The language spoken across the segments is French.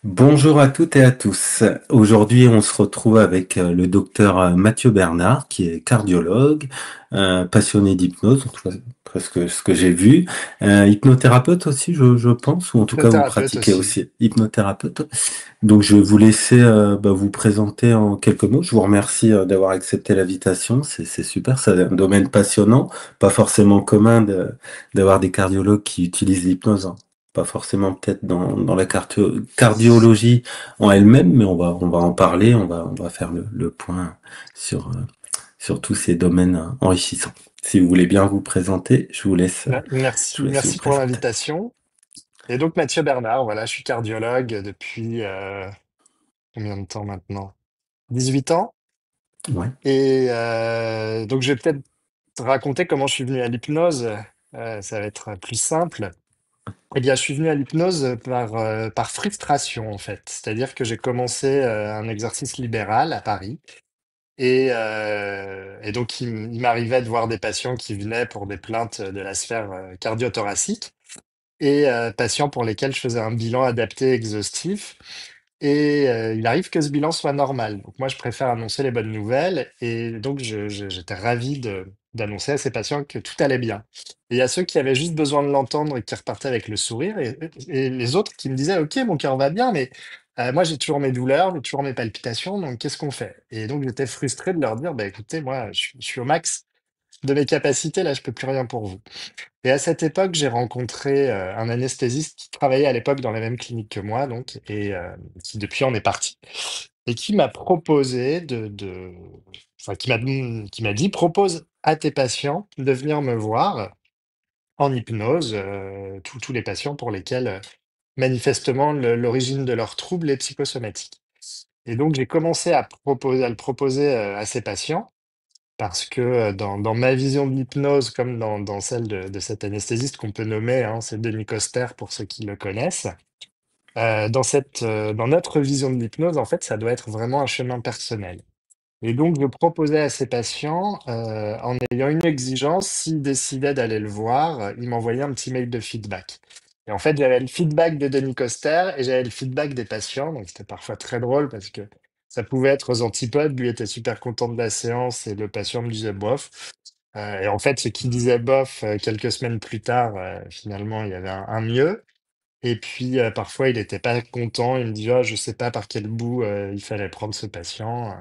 Bonjour à toutes et à tous. Aujourd'hui, on se retrouve avec le docteur Mathieu Bernard, qui est cardiologue, passionné d'hypnose, en tout cas, presque ce que j'ai vu. Hypnothérapeute aussi, je pense, ou en tout cas, vous Thérapeute pratiquez aussi. aussi hypnothérapeute. Donc, je vais vous laisser vous présenter en quelques mots. Je vous remercie d'avoir accepté l'invitation. C'est super, c'est un domaine passionnant, pas forcément commun d'avoir des cardiologues qui utilisent l'hypnose, hein. Pas forcément peut-être dans la cardiologie en elle-même, mais on va en parler, on va faire le point sur, sur tous ces domaines enrichissants. Si vous voulez bien vous présenter, je Merci, vous laisse vous merci pour présenter. l'invitation. Et donc Mathieu Bernard, voilà, je suis cardiologue depuis combien de temps maintenant? 18 ans. Ouais. Et donc je vais peut-être te raconter comment je suis venu à l'hypnose. Ça va être plus simple. Eh bien, je suis venu à l'hypnose par frustration, en fait. C'est-à-dire que j'ai commencé un exercice libéral à Paris. Et donc, il m'arrivait de voir des patients qui venaient pour des plaintes de la sphère cardio-thoracique. Et patients pour lesquels je faisais un bilan adapté exhaustif. Et il arrive que ce bilan soit normal. Donc moi, je préfère annoncer les bonnes nouvelles. Et donc, j'étais ravi d'annoncer à ces patients que tout allait bien. Et il y a ceux qui avaient juste besoin de l'entendre et qui repartaient avec le sourire. Et les autres qui me disaient, OK, mon cœur va bien, mais moi, j'ai toujours mes douleurs, j'ai toujours mes palpitations. Donc, qu'est-ce qu'on fait? Et donc, j'étais frustré de leur dire, bah, écoutez, moi, je suis au max de mes capacités. Là, je peux plus rien pour vous. Et à cette époque, j'ai rencontré, un anesthésiste qui travaillait à l'époque dans la même clinique que moi donc et qui depuis en est parti et qui m'a proposé enfin qui m'a dit: «Propose à tes patients de venir me voir en hypnose, tous les patients pour lesquels, manifestement l'origine de leur trouble est psychosomatique». Et donc j'ai commencé à le proposer, à ces patients parce que, dans ma vision de l'hypnose, comme dans celle de cet anesthésiste qu'on peut nommer, hein, c'est Denis Coster pour ceux qui le connaissent. Dans notre vision de l'hypnose, en fait, ça doit être vraiment un chemin personnel. Et donc je proposais à ces patients, en ayant une exigence, s'ils décidaient d'aller le voir, ils m'envoyaient un petit mail de feedback. Et en fait, j'avais le feedback de Denis Coster et j'avais le feedback des patients, donc c'était parfois très drôle parce que ça pouvait être aux antipodes. Lui était super content de la séance et le patient me disait: «Bof». Et en fait, ce qui disait «bof», quelques semaines plus tard, finalement, il y avait un mieux. Et puis, parfois, il était pas content. Il me dit: «Ah, je sais pas par quel bout, il fallait prendre ce patient».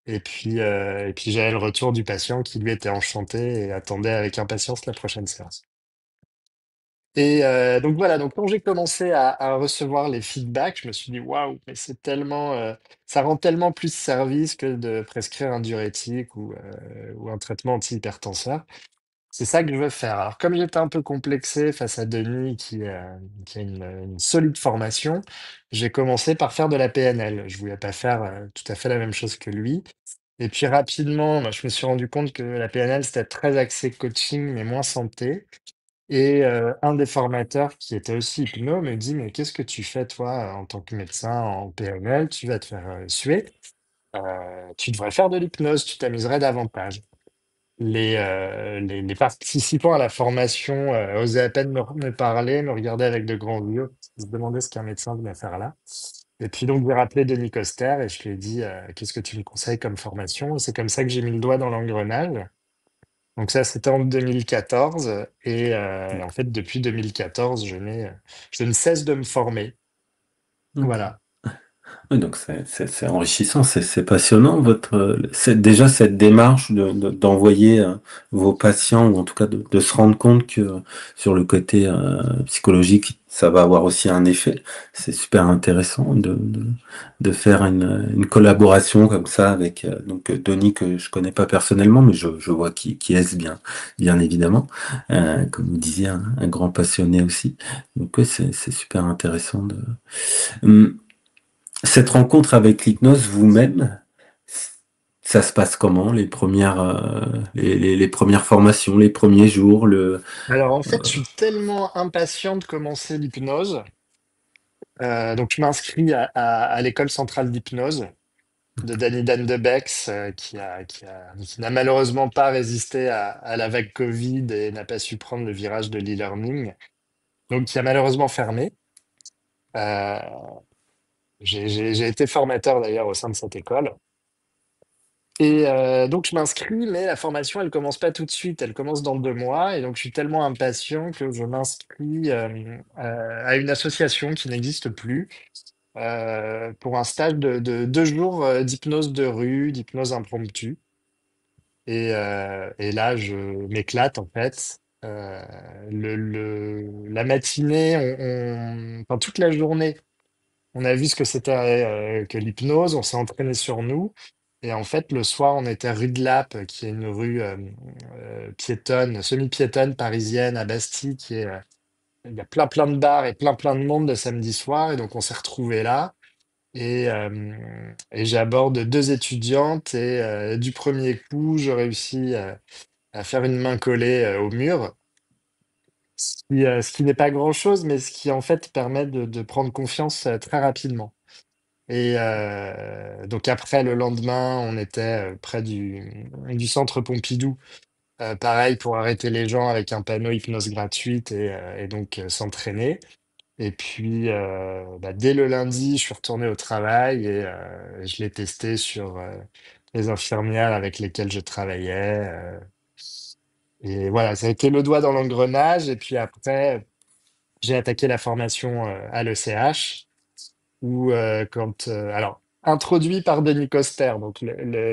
Et puis j'avais le retour du patient qui lui était enchanté et attendait avec impatience la prochaine séance. Et donc voilà, donc quand j'ai commencé à recevoir les feedbacks, je me suis dit: «Waouh, mais c'est tellement, ça rend tellement plus service que de prescrire un diurétique ou un traitement antihypertenseur. C'est ça que je veux faire». Alors comme j'étais un peu complexé face à Denis qui a une solide formation, j'ai commencé par faire de la PNL. Je voulais pas faire, tout à fait la même chose que lui. Et puis rapidement, bah, je me suis rendu compte que la PNL, c'était très axé coaching, mais moins santé. Et un des formateurs qui était aussi hypno me dit: «Mais qu'est-ce que tu fais toi, en tant que médecin en PNL? Tu vas te faire, suer. Heu, Tu devrais faire de l'hypnose, tu t'amuserais davantage». Les participants à la formation, osaient à peine me parler, me regardaient avec de grands yeux, se demandaient ce qu'un médecin venait faire là. Et puis donc j'ai rappelé Denis Coster et je lui ai dit: «Qu'est-ce que tu me conseilles comme formation?» Et c'est comme ça que j'ai mis le doigt dans l'engrenage. Donc ça, c'était en 2014 et en fait, depuis 2014, je ne cesse de me former. D'accord. Voilà. Oui, donc c'est enrichissant, c'est passionnant c'est déjà cette démarche d'envoyer vos patients ou en tout cas de se rendre compte que sur le côté psychologique ça va avoir aussi un effet. C'est super intéressant de faire une collaboration comme ça avec donc Denis que je connais pas personnellement mais je vois qui est-ce bien évidemment. Comme vous disiez un grand passionné aussi. Donc ouais, c'est super intéressant de Hum, cette rencontre avec l'hypnose vous-même, ça se passe comment? Les premières, les premières formations, les premiers jours, Alors en fait, je suis tellement impatient de commencer l'hypnose, donc je m'inscris à l'école centrale d'hypnose de Danny Dan de Bex, qui n'a malheureusement pas résisté à la vague Covid et n'a pas su prendre le virage de l'e-learning, donc qui a malheureusement fermé. J'ai été formateur d'ailleurs au sein de cette école. Donc je m'inscris, mais la formation, elle commence pas tout de suite, elle commence dans 2 mois. Et donc je suis tellement impatient que je m'inscris à une association qui n'existe plus pour un stage de 2 jours d'hypnose de rue, d'hypnose impromptue. Et là, je m'éclate en fait. La matinée, enfin toute la journée, on a vu ce que c'était que l'hypnose, on s'est entraîné sur nous. Et en fait, le soir, on était rue de Lappe, qui est une rue piétonne, semi-piétonne parisienne à Bastille, il y a plein plein de bars et plein plein de monde le samedi soir. Et donc, on s'est retrouvés là. Et j'aborde 2 étudiantes et du premier coup, je réussis à faire une main collée au mur, ce qui n'est pas grand-chose, mais ce qui en fait permet de prendre confiance très rapidement. Donc après, le lendemain, on était près du centre Pompidou, pareil pour arrêter les gens avec un panneau hypnose gratuite et donc s'entraîner. Et puis, dès le lundi, je suis retourné au travail et je l'ai testé sur les infirmières avec lesquelles je travaillais. Et voilà, ça a été le doigt dans l'engrenage. Et puis après, j'ai attaqué la formation à l'ECH, où alors, introduit par Denis Coster, donc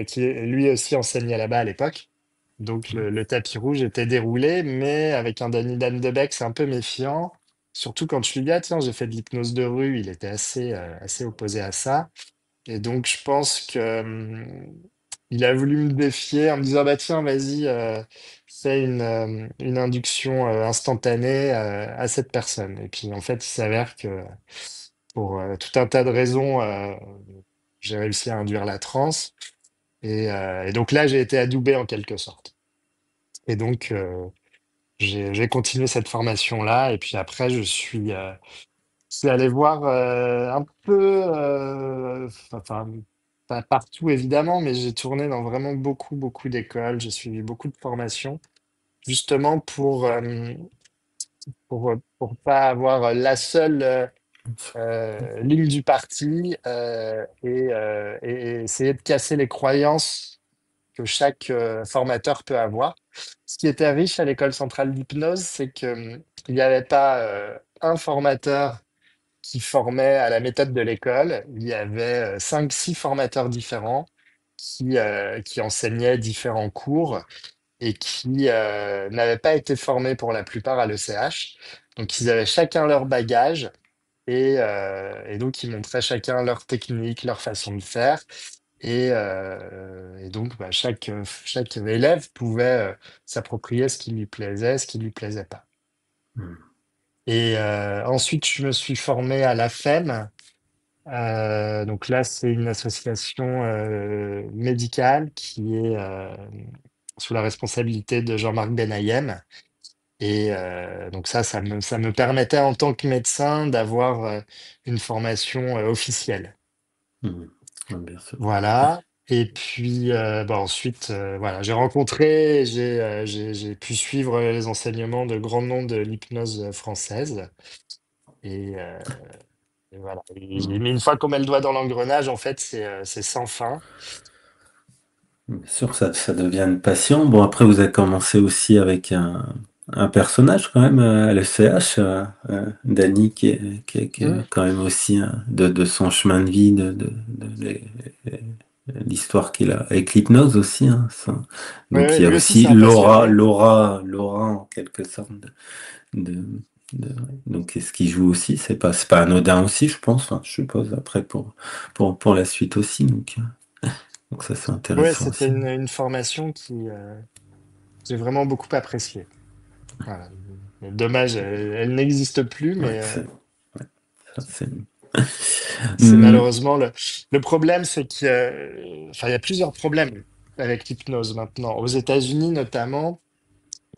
qui lui aussi enseignait là-bas à l'époque. Donc le tapis rouge était déroulé, mais avec un Danny Dan de Beek, c'est un peu méfiant. Surtout quand je lui dis, ah, tiens, j'ai fait de l'hypnose de rue, il était assez opposé à ça. Et donc je pense que il a voulu me défier en me disant, bah tiens, vas-y, fais une induction instantanée à cette personne. Et puis en fait, il s'avère que pour tout un tas de raisons, j'ai réussi à induire la transe. Et donc là, j'ai été adoubé en quelque sorte. Et donc, j'ai continué cette formation-là. Et puis après, je suis allé voir un peu, enfin, pas partout évidemment, mais j'ai tourné dans vraiment beaucoup, beaucoup d'écoles. J'ai suivi beaucoup de formations, justement pour pas avoir la seule ligne du parti et essayer de casser les croyances que chaque formateur peut avoir. Ce qui était riche à l'école centrale d'hypnose, c'est que il n'y avait pas un formateur qui formait à la méthode de l'école. Il y avait 5, 6 formateurs différents qui enseignaient différents cours et qui n'avaient pas été formés pour la plupart à l'ECH. Donc ils avaient chacun leur bagage et donc, ils montraient chacun leur technique, leur façon de faire. Et donc, chaque élève pouvait s'approprier ce qui lui plaisait, ce qui lui plaisait pas. Et ensuite, je me suis formé à l'AFEM. Donc là, c'est une association médicale qui est sous la responsabilité de Jean-Marc Benayem. Et donc ça me permettait en tant que médecin d'avoir une formation officielle. Mhm. Ouais, bien sûr. Voilà. Et puis ensuite, voilà, j'ai rencontré, j'ai pu suivre les enseignements de grands noms de l'hypnose française. Et, euh, et voilà. Mhm. Mais une fois qu'on met le doigt dans l'engrenage, en fait, c'est sans fin. Bien sûr, ça devient une passion. Bon, après, vous avez commencé aussi avec un personnage quand même à l'ECH, Danny, qui est Mm. quand même aussi de son chemin de vie, l'histoire qu'il a avec l'hypnose aussi. Hein, ça. Oui, Donc oui, il y a lui aussi, aussi c'est un passionné. Laura en quelque sorte de, de- donc ce qui joue aussi, c'est pas anodin aussi, je pense. Enfin, je suppose après pour la suite aussi. Donc ça c'est Oui, intéressant c'était aussi. une formation qui j'ai vraiment beaucoup appréciée. Voilà. Mais dommage, elle n'existe plus, Ouais, mais ça, c'est. c'est Hum, malheureusement le problème, c'est enfin, il y a plusieurs problèmes avec l'hypnose maintenant. Aux États-Unis notamment,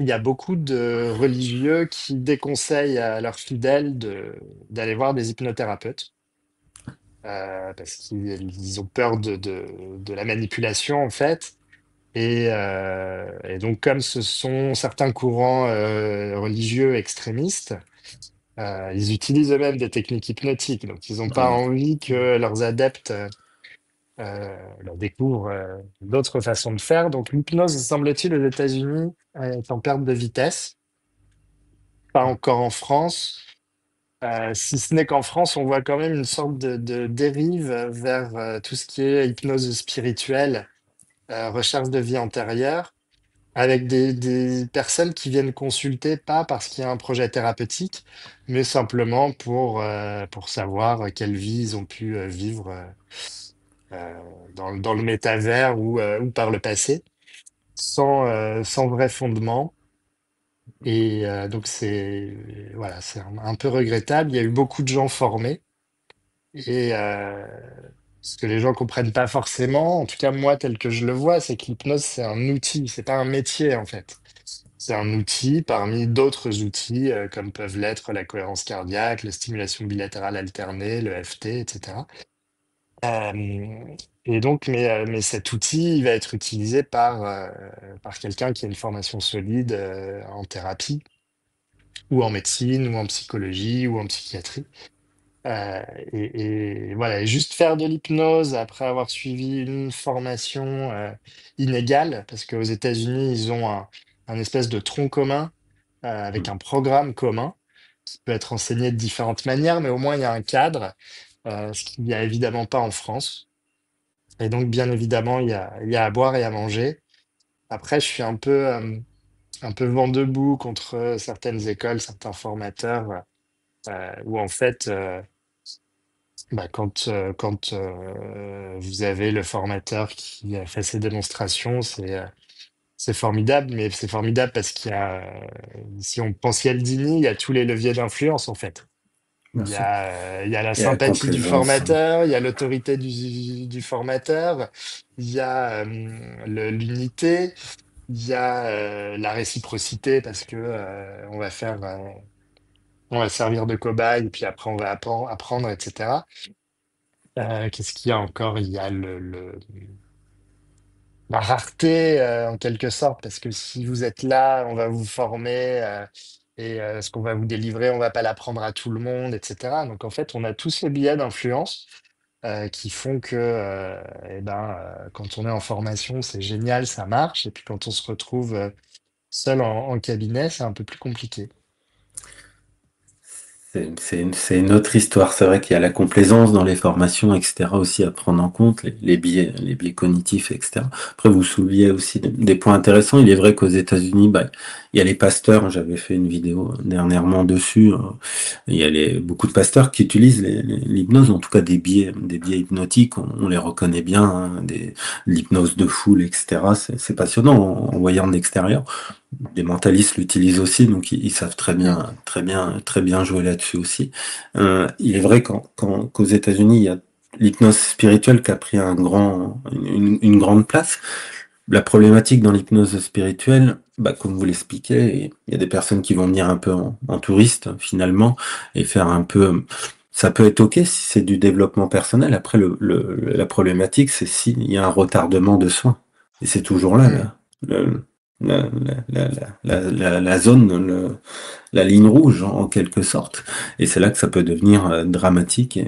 il y a beaucoup de religieux qui déconseillent à leurs fidèles d'aller voir des hypnothérapeutes parce qu'ils ont peur de la manipulation en fait. Et donc, comme ce sont certains courants religieux extrémistes, Ils utilisent eux-mêmes des techniques hypnotiques, donc ils n'ont pas Ouais. envie que leurs adeptes leur découvrent d'autres façons de faire. Donc l'hypnose, semble-t-il, aux États-Unis, est en perte de vitesse, pas encore en France. Si ce n'est qu'en France, on voit quand même une sorte de dérive vers tout ce qui est hypnose spirituelle, recherche de vie antérieure, avec des personnes qui viennent consulter, pas parce qu'il y a un projet thérapeutique, mais simplement pour savoir quelle vie ils ont pu vivre dans le métavers ou par le passé, sans vrai fondement. Et donc voilà, c'est un peu regrettable. Il y a eu beaucoup de gens formés. Et ce que les gens comprennent pas forcément, en tout cas moi tel que je le vois, c'est que l'hypnose c'est un outil, c'est pas un métier en fait. C'est un outil parmi d'autres outils comme peuvent l'être la cohérence cardiaque, la stimulation bilatérale alternée, le FT, etc. Euh, et donc, mais cet outil, il va être utilisé par quelqu'un qui a une formation solide en thérapie ou en médecine ou en psychologie ou en psychiatrie. Euh, et voilà, et juste faire de l'hypnose après avoir suivi une formation inégale, parce qu'aux États-Unis, ils ont un espèce de tronc commun avec un programme commun qui peut être enseigné de différentes manières, mais au moins il y a un cadre, ce qu'il n'y a évidemment pas en France. Et donc, bien évidemment, il y a à boire et à manger. Après, je suis un peu vent debout contre certaines écoles, certains formateurs, où en fait, quand vous avez le formateur qui a fait ses démonstrations, c'est formidable, mais c'est formidable parce si on pense Cialdini, il y a tous les leviers d'influence en fait. Bien sûr. Il y a la Et la sympathie du complaisance. formateur, il y a l'autorité du formateur, il y a l'unité, il y a la réciprocité parce que on va servir de cobaye et puis après on va apprendre, etc. Qu'est-ce qu'il y a encore? Il y a la rareté en quelque sorte, parce que si vous êtes là, on va vous former et ce qu'on va vous délivrer, on va pas l'apprendre à tout le monde, etc. Donc en fait, on a tous ces biais d'influence qui font que quand on est en formation, c'est génial, ça marche, et puis quand on se retrouve seul en cabinet, c'est un peu plus compliqué. C'est une autre histoire. C'est vrai qu'il y a la complaisance dans les formations, etc. aussi à prendre en compte, les biais cognitifs, etc. Après, vous souleviez aussi des points intéressants. Il est vrai qu'aux États-Unis, bah, il y a les pasteurs. J'avais fait une vidéo dernièrement dessus. Il y a beaucoup de pasteurs qui utilisent l'hypnose, en tout cas des biais hypnotiques. On les reconnaît bien, hein, l'hypnose de foule, etc. C'est passionnant en voyant de l'extérieur. Des mentalistes l'utilisent aussi, donc ils savent Mm. très bien jouer là-dessus aussi. Il est vrai qu'aux États-Unis, il y a l'hypnose spirituelle qui a pris une grande place. La problématique dans l'hypnose spirituelle, bah, comme vous l'expliquez, il y a des personnes qui vont venir un peu en touriste finalement et faire un peu. Ça peut être ok si c'est du développement personnel. Après, la problématique, c'est s'il y a un retardement de soins. Et c'est toujours là, Mm. le- la zone, la ligne rouge en quelque sorte. Et c'est là que ça peut devenir dramatique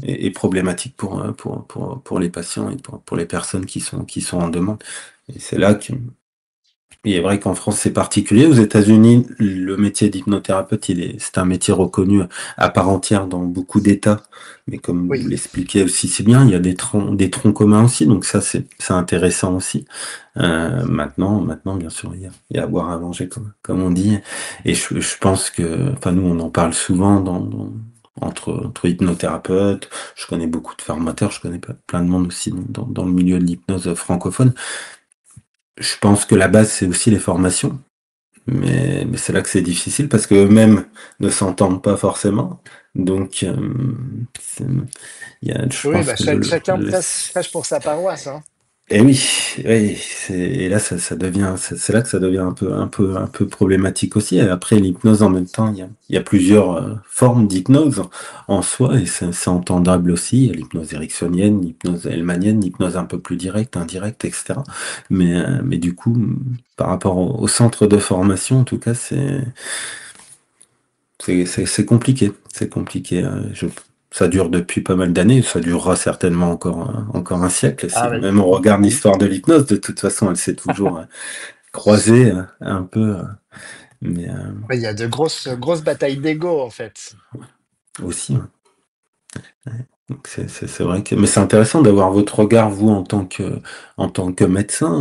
et problématique pour les patients et pour les personnes qui sont en demande. Et c'est là que il est vrai qu'en France, c'est particulier. Aux États-Unis, le métier d'hypnothérapeute, c'est un métier reconnu à part entière dans beaucoup d'États. Mais comme vous Oui. l'expliquez aussi, c'est bien. Il y a des troncs communs aussi. Donc ça, c'est intéressant aussi. Maintenant, bien sûr, il y a à boire à manger, comme on dit. Et je pense que, enfin, nous, on en parle souvent entre hypnothérapeutes. Je connais beaucoup de formateurs. Je connais plein de monde aussi dans le milieu de l'hypnose francophone. Je pense que la base, c'est aussi les formations. Mais c'est là que c'est difficile parce que eux-mêmes ne s'entendent pas forcément. Donc, c'est- je Oui, pense bah, que chacun prêche pour sa paroisse, hein. et oui, oui, et là, ça devient, c'est là que ça devient un peu problématique aussi. Et après, l'hypnose en même temps, il y a plusieurs formes d'hypnose en soi et c'est entendable aussi. Il y a l'hypnose ericksonienne, l'hypnose hellmanienne, l'hypnose un peu plus directe, indirecte, etc. Mais du coup, par rapport au centre de formation, en tout cas, C'est compliqué. C'est compliqué. Ça dure depuis pas mal d'années. Ça durera certainement encore un siècle. Si Ah oui. même on regarde l'histoire de l'hypnose, de toute façon, elle s'est toujours croisée un peu. Mais Ouais, il y a de grosses batailles d'ego, en fait. aussi, ouais. Donc c'est vrai que, mais c'est intéressant d'avoir votre regard, vous, en tant que médecin,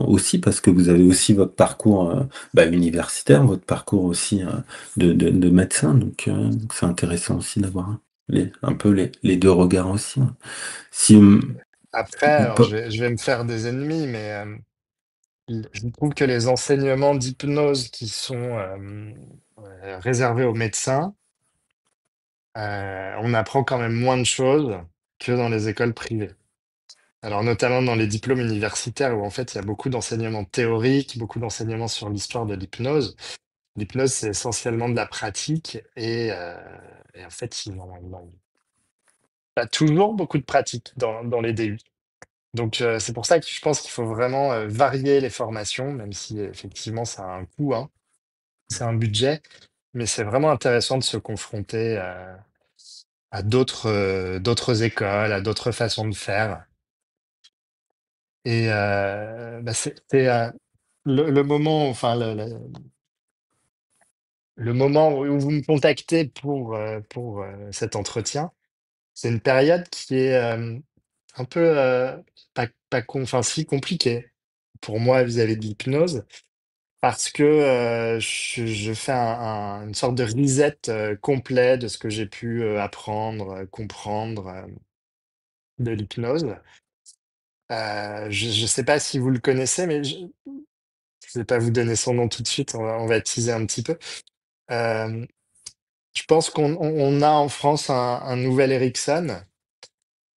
aussi, parce que vous avez aussi votre parcours universitaire, votre parcours aussi de médecin. Donc c'est intéressant aussi d'avoir un peu les deux regards aussi, hein. Si, Après, alors je vais me faire des ennemis, mais je trouve que les enseignements d'hypnose qui sont réservés aux médecins, on apprend quand même moins de choses que dans les écoles privées. Alors, notamment dans les diplômes universitaires où en fait il y a beaucoup d'enseignements théoriques, beaucoup d'enseignements sur l'histoire de l'hypnose. L'hypnose, c'est essentiellement de la pratique et en fait, ils n'ont pas toujours beaucoup de pratique dans les DU. Donc, c'est pour ça que je pense qu'il faut vraiment varier les formations, même si effectivement ça a un coût, hein, c'est un budget, mais c'est vraiment intéressant de se confronter à d'autres écoles, à d'autres façons de faire. Et bah, c'est le moment, enfin le moment où vous me contactez pour cet entretien. C'est une période qui est un peu enfin si compliquée pour moi vis-à-vis de l'hypnose parce que je fais une sorte de reset complet de ce que j'ai pu apprendre, comprendre de l'hypnose. Je ne sais pas si vous le connaissez, mais je ne vais pas vous donner son nom tout de suite, on va teaser un petit peu. Euh, je pense qu'on a en France un nouvel Erickson.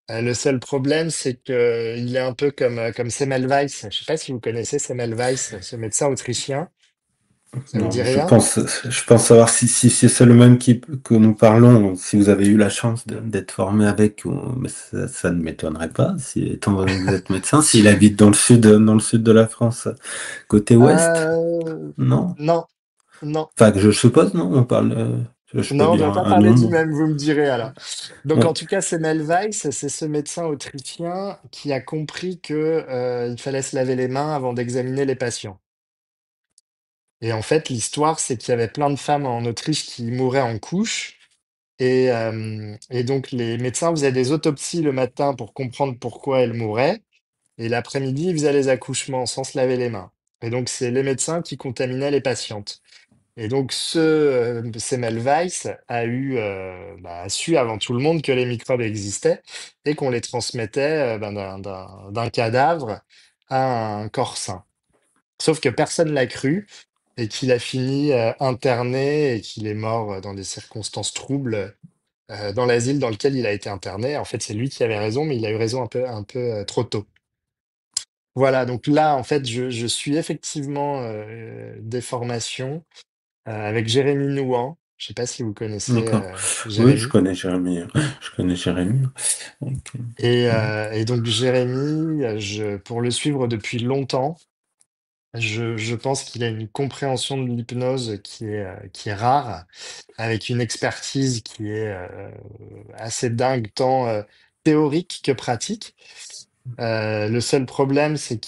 Le seul problème, c'est qu'il est un peu comme Semmelweis. Je ne sais pas si vous connaissez Semmelweis, ce médecin autrichien. Ça vous dit non, rien? je pense savoir si c'est le même que nous parlons, si vous avez eu la chance d'être formé avec, mais ça ne m'étonnerait pas, si, étant donné que vous êtes médecin, s'il habite dans le sud de la France, côté ouest, Euh, non? non, non, Enfin, je suppose, non? Je peux non, on ne dire doit pas un parler du nom. même, vous me direz alors. Donc en Ouais. tout cas, Semmelweis, c'est ce médecin autrichien qui a compris que il fallait se laver les mains avant d'examiner les patients. Et en fait, l'histoire, c'est qu'il y avait plein de femmes en Autriche qui mouraient en couche. Et donc, les médecins faisaient des autopsies le matin pour comprendre pourquoi elles mouraient. Et l'après-midi, ils faisaient les accouchements sans se laver les mains. Et donc, c'est les médecins qui contaminaient les patientes. Et donc, Semmelweis a su avant tout le monde que les microbes existaient et qu'on les transmettait d'un cadavre à un corps sain. Sauf que personne l'a cru et qu'il a fini interné et qu'il est mort dans des circonstances troubles dans l'asile dans lequel il a été interné. En fait, c'est lui qui avait raison, mais il a eu raison un peu trop tôt. Voilà, donc là, en fait, je suis effectivement des formations avec Jérémy Nouan. Je sais pas si vous connaissez D'accord. Oui, Jérémy. je connais Jérémy. Ok. Et donc Jérémy, pour le suivre depuis longtemps, je pense qu'il a une compréhension de l'hypnose qui est rare, avec une expertise qui est assez dingue, tant théorique que pratique. Le seul problème, c'est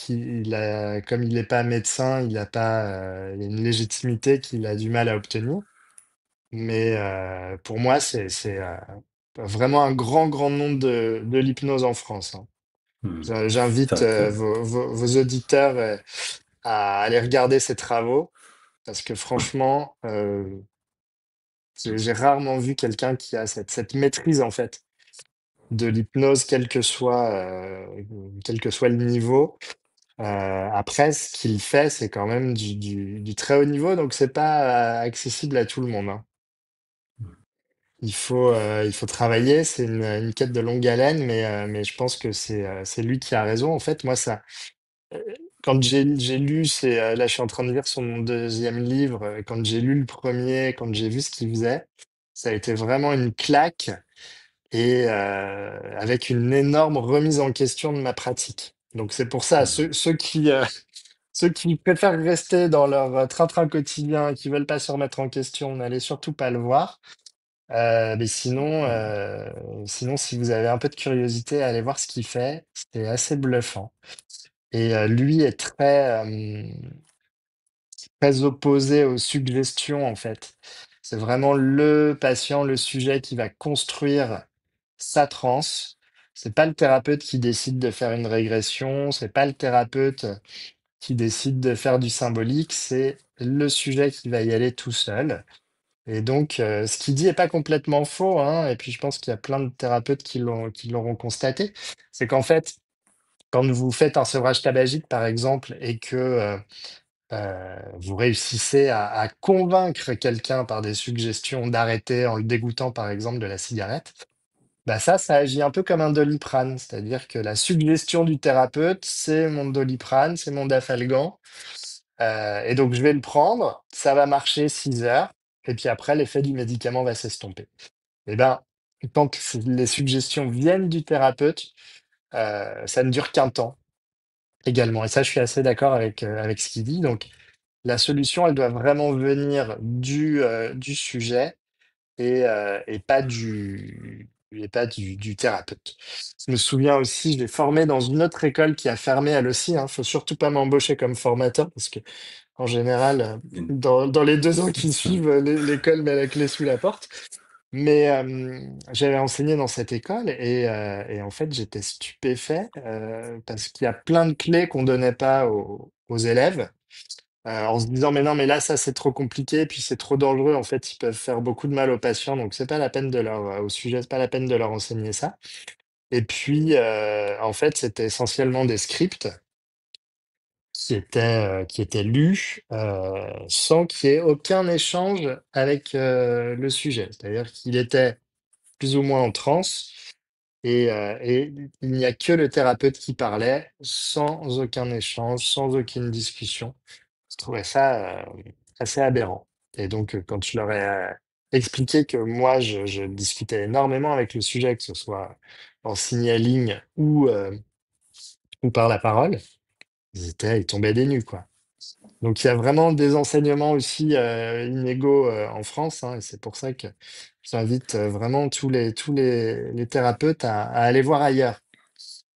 comme il n'est pas médecin, il a pas, il y a une légitimité qu'il a du mal à obtenir. Mais pour moi, c'est vraiment un grand nom de l'hypnose en France, hein. Hmm. C'est J'invite vrai que vos auditeurs à aller regarder ses travaux parce que franchement, j'ai rarement vu quelqu'un qui a cette maîtrise en fait de l'hypnose, quel que soit le niveau. Après, ce qu'il fait, c'est quand même du très haut niveau, donc c'est pas accessible à tout le monde, hein. Il faut travailler, c'est une quête de longue haleine, mais je pense que c'est lui qui a raison. En fait, moi, heu, quand j'ai lu là, je suis en train de lire son deuxième livre, quand j'ai lu le premier, quand j'ai vu ce qu'il faisait, ça a été vraiment une claque et avec une énorme remise en question de ma pratique. Donc c'est pour ça, ceux Ceux qui préfèrent rester dans leur train-train quotidien et qui veulent pas se remettre en question, n'allez surtout pas le voir. Mais sinon, si vous avez un peu de curiosité, allez voir ce qu'il fait. C'est assez bluffant. Et lui est très opposé aux suggestions, en fait. C'est vraiment le patient, le sujet qui va construire sa transe. C'est pas le thérapeute qui décide de faire une régression, c'est pas le thérapeute qui décide de faire du symbolique, c'est le sujet qui va y aller tout seul. Et donc, ce qu'il dit est pas complètement faux, hein, et puis je pense qu'il y a plein de thérapeutes qui l'auront constaté. C'est qu'en fait, quand vous faites un sevrage tabagique, par exemple, et que vous réussissez à convaincre quelqu'un par des suggestions d'arrêter en le dégoûtant, par exemple, de la cigarette, bah ça agit un peu comme un Doliprane. C'est-à-dire que la suggestion du thérapeute, c'est mon Doliprane, c'est mon Dafalgan. Et donc, je vais le prendre, ça va marcher 6 heures, et puis après, l'effet du médicament va s'estomper. Et ben, quand les suggestions viennent du thérapeute, ça ne dure qu'un temps également. Et ça, je suis assez d'accord avec ce qu'il dit. Donc, la solution, elle doit vraiment venir du sujet et pas du thérapeute. Je me souviens aussi, je l'ai formé dans une autre école qui a fermé elle aussi, hein. Faut surtout pas m'embaucher comme formateur parce que en général, dans les 2 ans qui Ça, suivent, l'école met la clé sous la porte. Mais j'avais enseigné dans cette école et en fait, j'étais stupéfait parce qu'il y a plein de clés qu'on donnait pas aux élèves en se disant: «Mais non, mais là, ça, c'est trop compliqué, puis c'est trop dangereux. En fait, ils peuvent faire beaucoup de mal aux patients, donc c'est pas la peine de leur au sujet, c'est pas la peine de leur enseigner ça». Et puis, en fait, c'était essentiellement des scripts qui étaient lus, sans qu'il y ait aucun échange avec, le sujet. C'est-à-dire qu'il était plus ou moins en transe et il n'y a que le thérapeute qui parlait, sans aucun échange, sans aucune discussion. Je trouvais ça, assez aberrant et donc quand je leur ai, expliqué que moi je discutais énormément avec le sujet, que ce soit en signaling ou par la parole, ils tombaient des nues, quoi. Donc il y a vraiment des enseignements aussi, inégaux, en France, hein, et c'est pour ça que j'invite, vraiment tous les thérapeutes à aller voir ailleurs,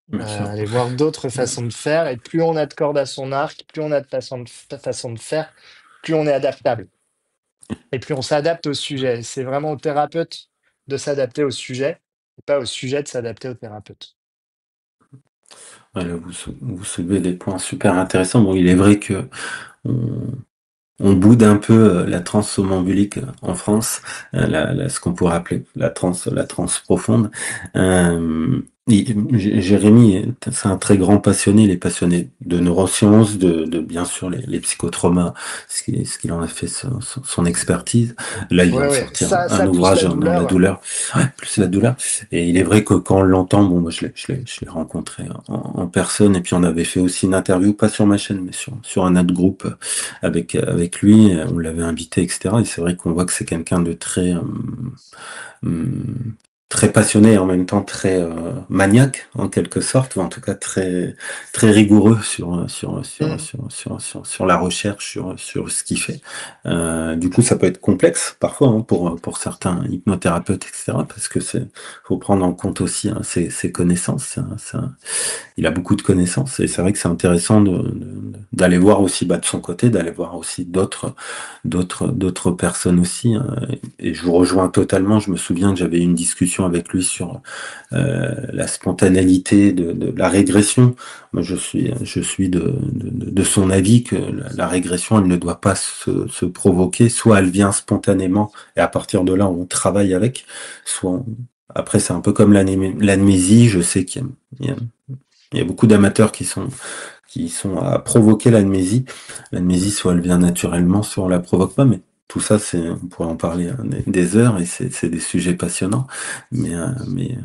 bien sûr. aller voir d'autres façons de faire et plus on a de cordes à son arc, plus on a de façons de faire, plus on est adaptable. Et plus on s'adapte au sujet. C'est vraiment au thérapeute de s'adapter au sujet, et pas au sujet de s'adapter au thérapeute. Ouais, là, vous soulevez des points super intéressants. Bon, il est vrai que on, on boude un peu la transe somnambulique en France, ce qu'on pourrait appeler la transe profonde. Euh, Jérémy, c'est un très grand passionné. Il est passionné de neurosciences, de bien sûr les psychotraumas, ce qu'il en a fait son expertise. Là, il vient Ouais, de ouais, sortir un ça plus ouvrage la dans la douleur. douleur, ouais, plus la douleur. Et il est vrai que quand on l'entend, bon, moi je l'ai rencontré en personne, et puis on avait fait aussi une interview, pas sur ma chaîne, mais sur un autre groupe avec lui, on l'avait invité, etc. Et c'est vrai qu'on voit que c'est quelqu'un de hum, très passionné et en même temps très maniaque en quelque sorte, ou en tout cas très rigoureux Mmh. sur la recherche, sur ce qu'il fait. Du coup, ça peut être complexe parfois hein, pour certains hypnothérapeutes, etc. Parce que faut prendre en compte aussi hein, ses connaissances. Il a beaucoup de connaissances et c'est vrai que c'est intéressant d'aller voir aussi de son côté, d'aller voir aussi d'autres personnes aussi. Hein. Et je vous rejoins totalement. Je me souviens que j'avais eu une discussion avec lui sur la spontanéité de la régression. Moi, je suis de son avis que la régression, elle ne doit pas se provoquer. Soit elle vient spontanément et à partir de là, on travaille avec. Après, c'est un peu comme l'amnésie. Je sais il y a il y a beaucoup d'amateurs qui sont à provoquer l'amnésie. L'amnésie, soit elle vient naturellement, soit on la provoque pas, mais tout ça, on pourrait en parler hein, des heures et c'est des sujets passionnants. Mais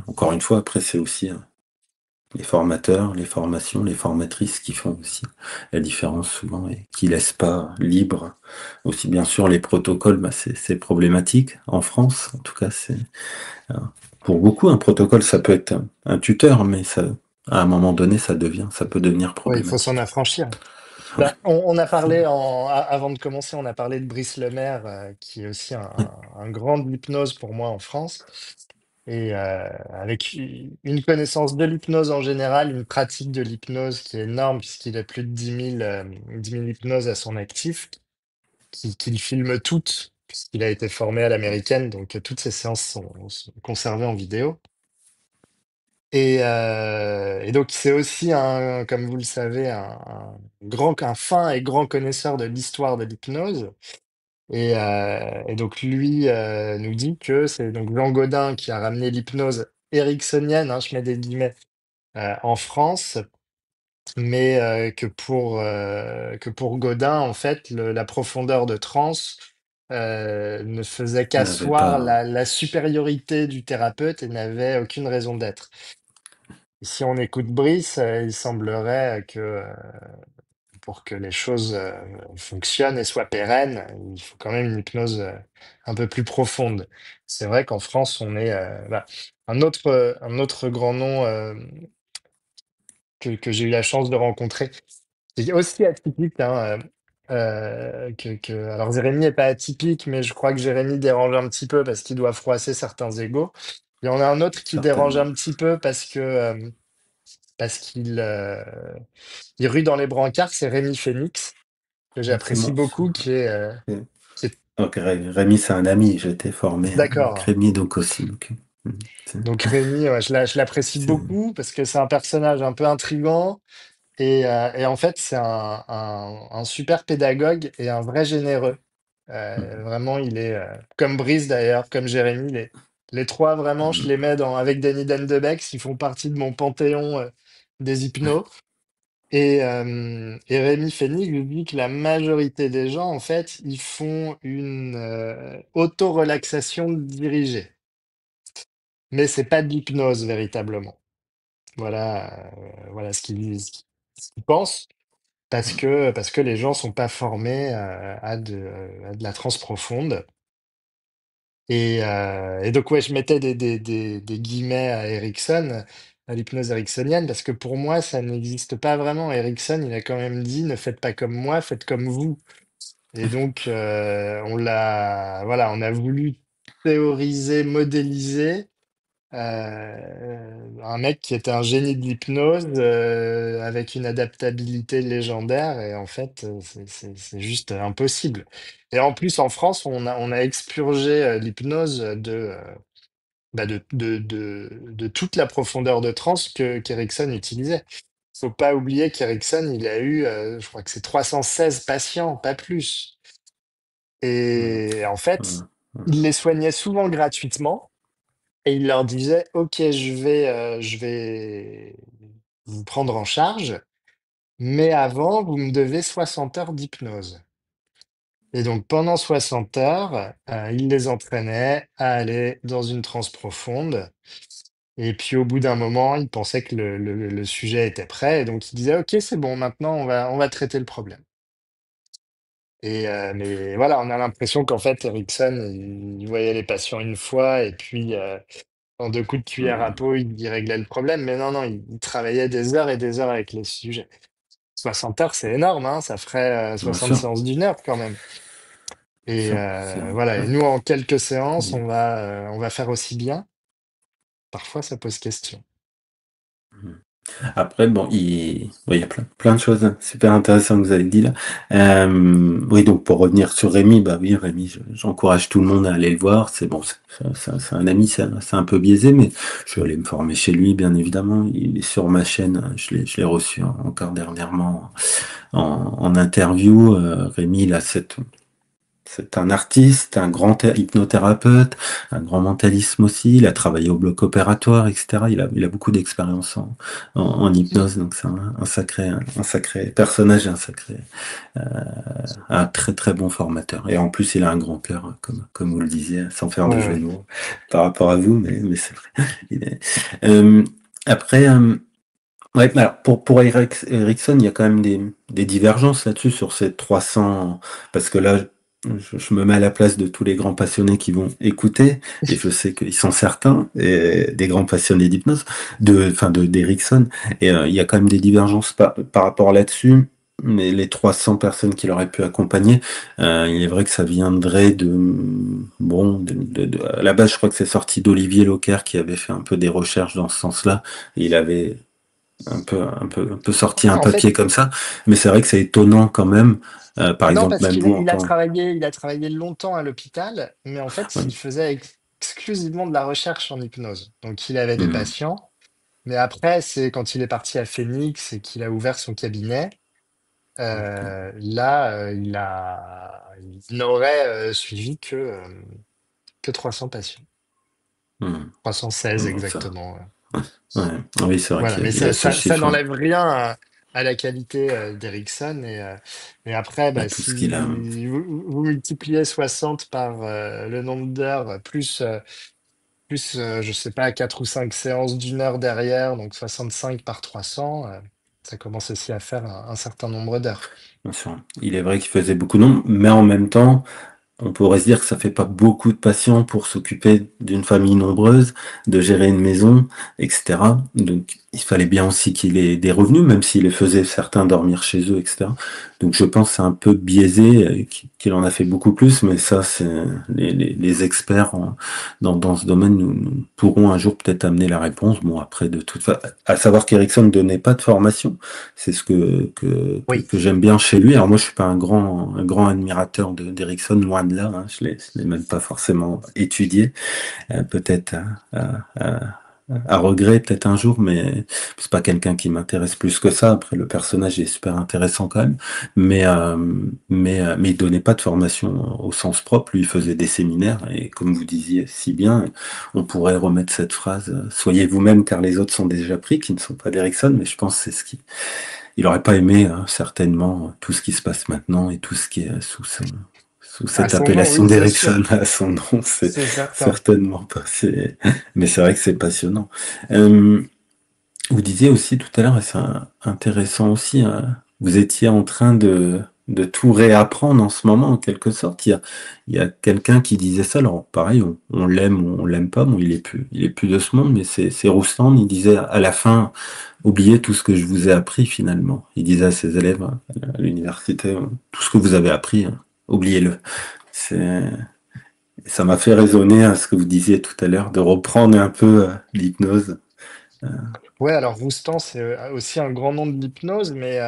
encore une fois, après, c'est aussi les formateurs, les formations, les formatrices qui font aussi la différence souvent et qui laissent pas libre. Aussi, bien sûr, les protocoles, bah, c'est problématique en France. En tout cas, euh, pour beaucoup, un protocole, ça peut être un tuteur, mais à un moment donné, ça peut devenir Ouais, il faut s'en problématique. affranchir. Bah, on a parlé avant de commencer, on a parlé de Brice Lemaire, qui est aussi un grand de l'hypnose pour moi en France. Et avec une connaissance de l'hypnose en général, une pratique de l'hypnose qui est énorme, puisqu'il a plus de 10 000 hypnoses à son actif, qu'il filme toutes, puisqu'il a été formé à l'américaine, donc toutes ces séances sont conservées en vidéo. Et donc, c'est aussi, comme vous le savez, un fin et grand connaisseur de l'histoire de l'hypnose. Et donc, lui nous dit que c'est donc Jean Godin qui a ramené l'hypnose ericksonienne, hein, je mets des guillemets, en France, mais que pour Godin, en fait, la profondeur de transe ne faisait N'avait qu'asseoir pas. la supériorité du thérapeute et n'avait aucune raison d'être. Si on écoute Brice, il semblerait que pour que les choses fonctionnent et soient pérennes, il faut quand même une hypnose un peu plus profonde. C'est vrai qu'en France, on est un autre grand nom que j'ai eu la chance de rencontrer, qui est aussi atypique, hein, alors Jérémy n'est pas atypique, mais je crois que Jérémy dérange un petit peu parce qu'il doit froisser certains égos. Il y en a un autre qui dérange Certainement. un petit peu parce il rue dans les brancards, c'est Rémi Phoenix, que C'est j'apprécie moi. beaucoup, C'est- qui est Donc, Rémi, c'est un ami. J'ai été formé avec d'accord. Rémi, donc aussi. Donc, c'est, Donc Rémi, ouais, je l'apprécie c'est- beaucoup parce que c'est un personnage un peu intriguant et en fait, c'est un super pédagogue et un vrai généreux. Vraiment, il est comme Brice d'ailleurs, comme Jérémy, les trois vraiment, je les mets avec Danny Dendebex, ils font partie de mon panthéon des hypnos. Et Rémi Phoenix lui dit que la majorité des gens, en fait, ils font une auto-relaxation dirigée. Mais c'est pas de l'hypnose véritablement. Voilà ce qu'il pense, parce que les gens sont pas formés à de la transe profonde. Et donc, ouais, je mettais des guillemets à Erickson, à l'hypnose ericksonienne, parce que pour moi, ça n'existe pas vraiment. Erickson, il a quand même dit, ne faites pas comme moi, faites comme vous. Et donc, on a voulu théoriser, modéliser un mec qui était un génie de l'hypnose avec une adaptabilité légendaire. Et en fait, c'est juste impossible. Et en plus, en France, on a expurgé l'hypnose de toute la profondeur de transe qu'Erickson utilisait. Faut pas oublier qu'Erickson, il a eu, je crois que c'est 316 patients, pas plus. Et en fait, il les soignait souvent gratuitement et il leur disait, OK, je vais vous prendre en charge, mais avant, vous me devez 60 heures d'hypnose. Et donc, pendant 60 heures, il les entraînait à aller dans une transe profonde. Et puis, au bout d'un moment, il pensait que le sujet était prêt. Et donc, il disait, OK, c'est bon, maintenant, on va traiter le problème. Mais voilà, on a l'impression qu'en fait, Erickson, il voyait les patients une fois et puis en deux coups de cuillère à peau, il réglait le problème. Mais non, non, il travaillait des heures et des heures avec les sujets. 60 heures, c'est énorme, hein, ça ferait bien 60 sûr, séances d'une heure quand même. Et c'est, voilà, et ouais. nous, en quelques séances, Et- on va faire aussi bien. Parfois, ça pose question. Après, bon, oui, il y a plein de choses super intéressantes que vous avez dit là. Oui, donc pour revenir sur Rémi, bah oui, Rémi, j'encourage tout le monde à aller le voir. C'est bon, c'est un ami, c'est un peu biaisé, mais je vais aller me former chez lui, bien évidemment. Il est sur ma chaîne, je l'ai reçu encore dernièrement en interview. Rémi, il a c'est un artiste, un grand hypnothérapeute, un grand mentalisme aussi. Il a travaillé au bloc opératoire, etc. Il a beaucoup d'expérience en hypnose, donc c'est un sacré personnage, et un très très bon formateur. Et en plus, il a un grand cœur, comme vous le disiez, sans faire Ouais, de jeu ouais. de mots par rapport à vous, mais c'est vrai. Il est- après, ouais, mais alors pour Ericsson, il y a quand même des divergences là-dessus sur ces 300, parce que là, je me mets à la place de tous les grands passionnés qui vont écouter, et je sais qu'ils sont certains, et des grands passionnés d'hypnose, enfin d'Erickson, et il y a quand même des divergences par rapport là-dessus. mais les 300 personnes qu'il aurait pu accompagner, il est vrai que ça viendrait bon, à la base, je crois que c'est sorti d'Olivier Locker qui avait fait un peu des recherches dans ce sens-là. Il avait un peu sorti un En fait, papier comme ça, mais c'est vrai que c'est étonnant quand même. Par non, exemple, parce même qu'il vous en tant, il a travaillé longtemps à l'hôpital, mais en fait, il oui. faisait exclusivement de la recherche en hypnose. Donc, il avait des Mhm. patients, mais après, c'est quand il est parti à Phoenix et qu'il a ouvert son cabinet, là, il n'aurait suivi que 300 patients. Mhm. 316 Mhm. Ça, exactement. ouais. Oui, c'est vrai Voilà, mais il a ce ça chiffre, n'enlève rien à la qualité d'Ericsson. Et après, à bah, tout ce qu'il a. si vous multipliez 60 par le nombre d'heures, je sais pas, 4 ou 5 séances d'une heure derrière, donc 65 par 300, ça commence aussi à faire un certain nombre d'heures. Bien sûr. Il est vrai qu'il faisait beaucoup de nombres, mais en même temps, on pourrait se dire que ça fait pas beaucoup de patients pour s'occuper d'une famille nombreuse, de gérer une maison, etc. Donc, il fallait bien aussi qu'il ait des revenus, même s'il les faisait certains dormir chez eux, etc. Donc, je pense que c'est un peu biaisé, qu'il en a fait beaucoup plus, mais ça, c'est les experts dans ce domaine nous pourront un jour peut-être amener la réponse. Bon, après, de toute façon, à savoir qu'Erickson ne donnait pas de formation, c'est ce Oui. que j'aime bien chez lui. Alors moi, je suis pas un grand admirateur d'Erickson, loin de là. Hein. Je l'ai même pas forcément étudié. Peut-être à regret, peut-être un jour, mais c'est pas quelqu'un qui m'intéresse plus que ça. Après, le personnage est super intéressant quand même. Mais il donnait pas de formation au sens propre. Lui, il faisait des séminaires. Et comme vous disiez si bien, on pourrait remettre cette phrase, soyez vous-même car les autres sont déjà pris, qui ne sont pas d'Erickson, mais je pense que c'est ce qui il aurait pas aimé certainement tout ce qui se passe maintenant et tout ce qui est sous À cette son nom, appellation oui, c'est sûr. d'Erickson à son nom, c'est C'est certain. certainement pas. Mais c'est vrai que c'est passionnant. Euh, Vous disiez aussi tout à l'heure, et c'est intéressant aussi, vous étiez en train de tout réapprendre en ce moment, en quelque sorte. Il y a quelqu'un qui disait ça, alors pareil, on l'aime ou on l'aime pas, bon, il est plus de ce monde, mais c'est Roustan, il disait à la fin, oubliez tout ce que je vous ai appris finalement. Il disait à ses élèves à l'université, tout ce que vous avez appris, oubliez-le. C'est, ça m'a fait résonner à ce que vous disiez tout à l'heure, de reprendre un peu l'hypnose. Euh, Ouais, alors Roustan, c'est aussi un grand nom de l'hypnose, mais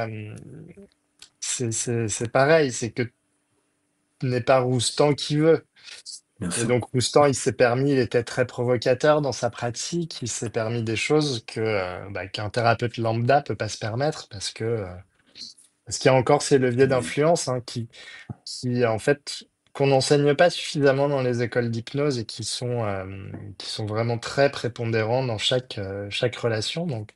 c'est pareil, c'est que ce n'est pas Roustan qui veut. Bien Et sûr. donc Roustan, il était très provocateur dans sa pratique, il s'est permis des choses qu'un thérapeute lambda peut pas se permettre parce qu'il y a encore ces leviers Oui. d'influence hein, en fait, qu'on n'enseigne pas suffisamment dans les écoles d'hypnose et qui sont vraiment très prépondérants dans chaque relation. Donc,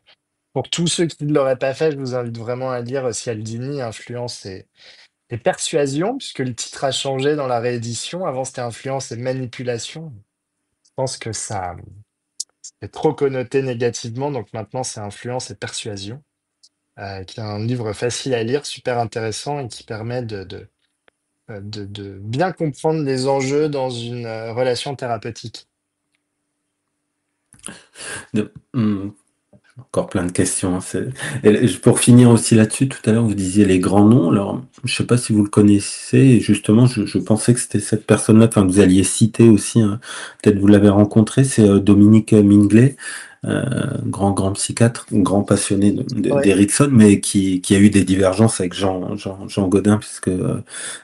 pour tous ceux qui ne l'auraient pas fait, je vous invite vraiment à lire Cialdini, Influence et Persuasion, puisque le titre a changé dans la réédition. Avant, c'était Influence et Manipulation. Je pense que ça est trop connoté négativement, donc maintenant, c'est Influence et Persuasion, qui est un livre facile à lire, super intéressant et qui permet de bien comprendre les enjeux dans une relation thérapeutique. Hmm, encore plein de questions. Hein, pour finir aussi là-dessus, tout à l'heure, vous disiez les grands noms. Alors, je sais pas si vous le connaissez. Et justement, je pensais que c'était cette personne-là, enfin, que vous alliez citer aussi. Hein, peut-être vous l'avez rencontré. C'est Dominique Minglet, grand psychiatre, grand passionné Ouais. d'Erickson, mais qui a eu des divergences avec Jean Godin, puisque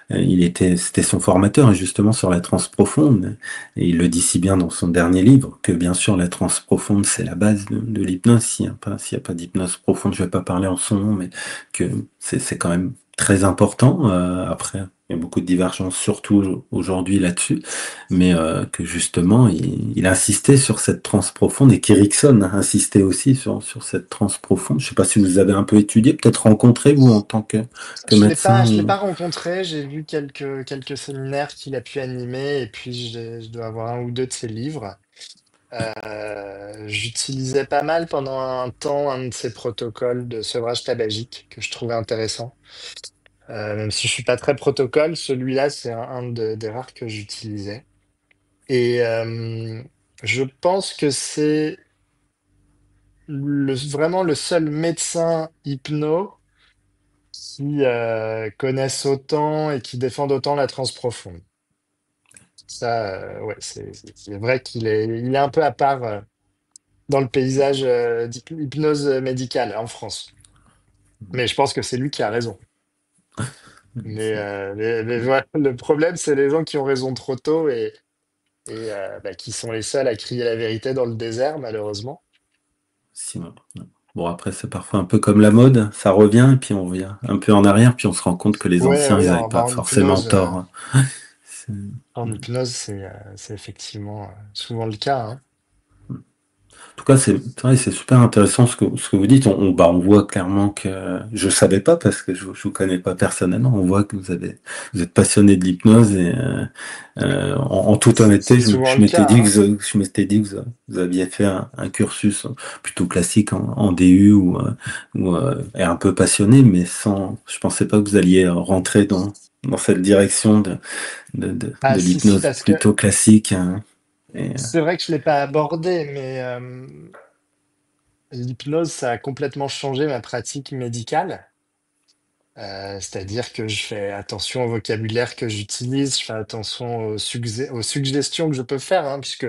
c'était son formateur, et justement sur la transe profonde. Et il le dit si bien dans son dernier livre que bien sûr la transe profonde c'est la base de l'hypnose. S'il y a pas d'hypnose profonde, je vais pas parler en son nom, mais que c'est quand même très important. Après, il y a beaucoup de divergences, surtout aujourd'hui là-dessus, mais que justement il insistait sur cette transe profonde et qu'Erickson a insisté aussi sur cette transe profonde. Je sais pas si vous avez un peu étudié, peut-être rencontré vous en tant que médecin. Je l'ai pas rencontré, j'ai vu quelques séminaires qu'il a pu animer et puis je dois avoir un ou deux de ses livres. J'utilisais pas mal pendant un temps un de ses protocoles de sevrage tabagique que je trouvais intéressant. Même si je suis pas très protocole, celui-là c'est des rares que j'utilisais. Et je pense que c'est vraiment le seul médecin hypno qui connaissent autant et qui défendent autant la transe profonde. Ça, ouais, c'est vrai il est un peu à part dans le paysage d'hypnose médicale en France. Mais je pense que c'est lui qui a raison. Mais voilà, le problème, c'est les gens qui ont raison trop tôt et bah, qui sont les seuls à crier la vérité dans le désert, malheureusement. Si, ouais. Bon, après, c'est parfois un peu comme la mode, ça revient, et puis on revient un peu en arrière, puis on se rend compte que les Ouais, anciens, oui, ils n'avaient bah, pas forcément tort, hein. C'est- en hypnose, c'est effectivement souvent le cas, hein. En tout cas, vrai, c'est super intéressant ce que vous dites. Bah, on voit clairement que je savais pas parce que je vous connais pas personnellement. On voit que vous êtes passionné de l'hypnose et en toute honnêteté, C'est souvent je le m'étais cas, dit hein. je m'étais dit que vous aviez fait un cursus plutôt classique en DU et un peu passionné, mais je pensais pas que vous alliez rentrer dans cette direction Ah, de si, si, l'hypnose parce que plutôt classique, hein. Et, c'est vrai que je l'ai pas abordé, mais l'hypnose, ça a complètement changé ma pratique médicale. C'est-à-dire que je fais attention au vocabulaire que j'utilise, je fais attention aux suggestions que je peux faire, hein, puisque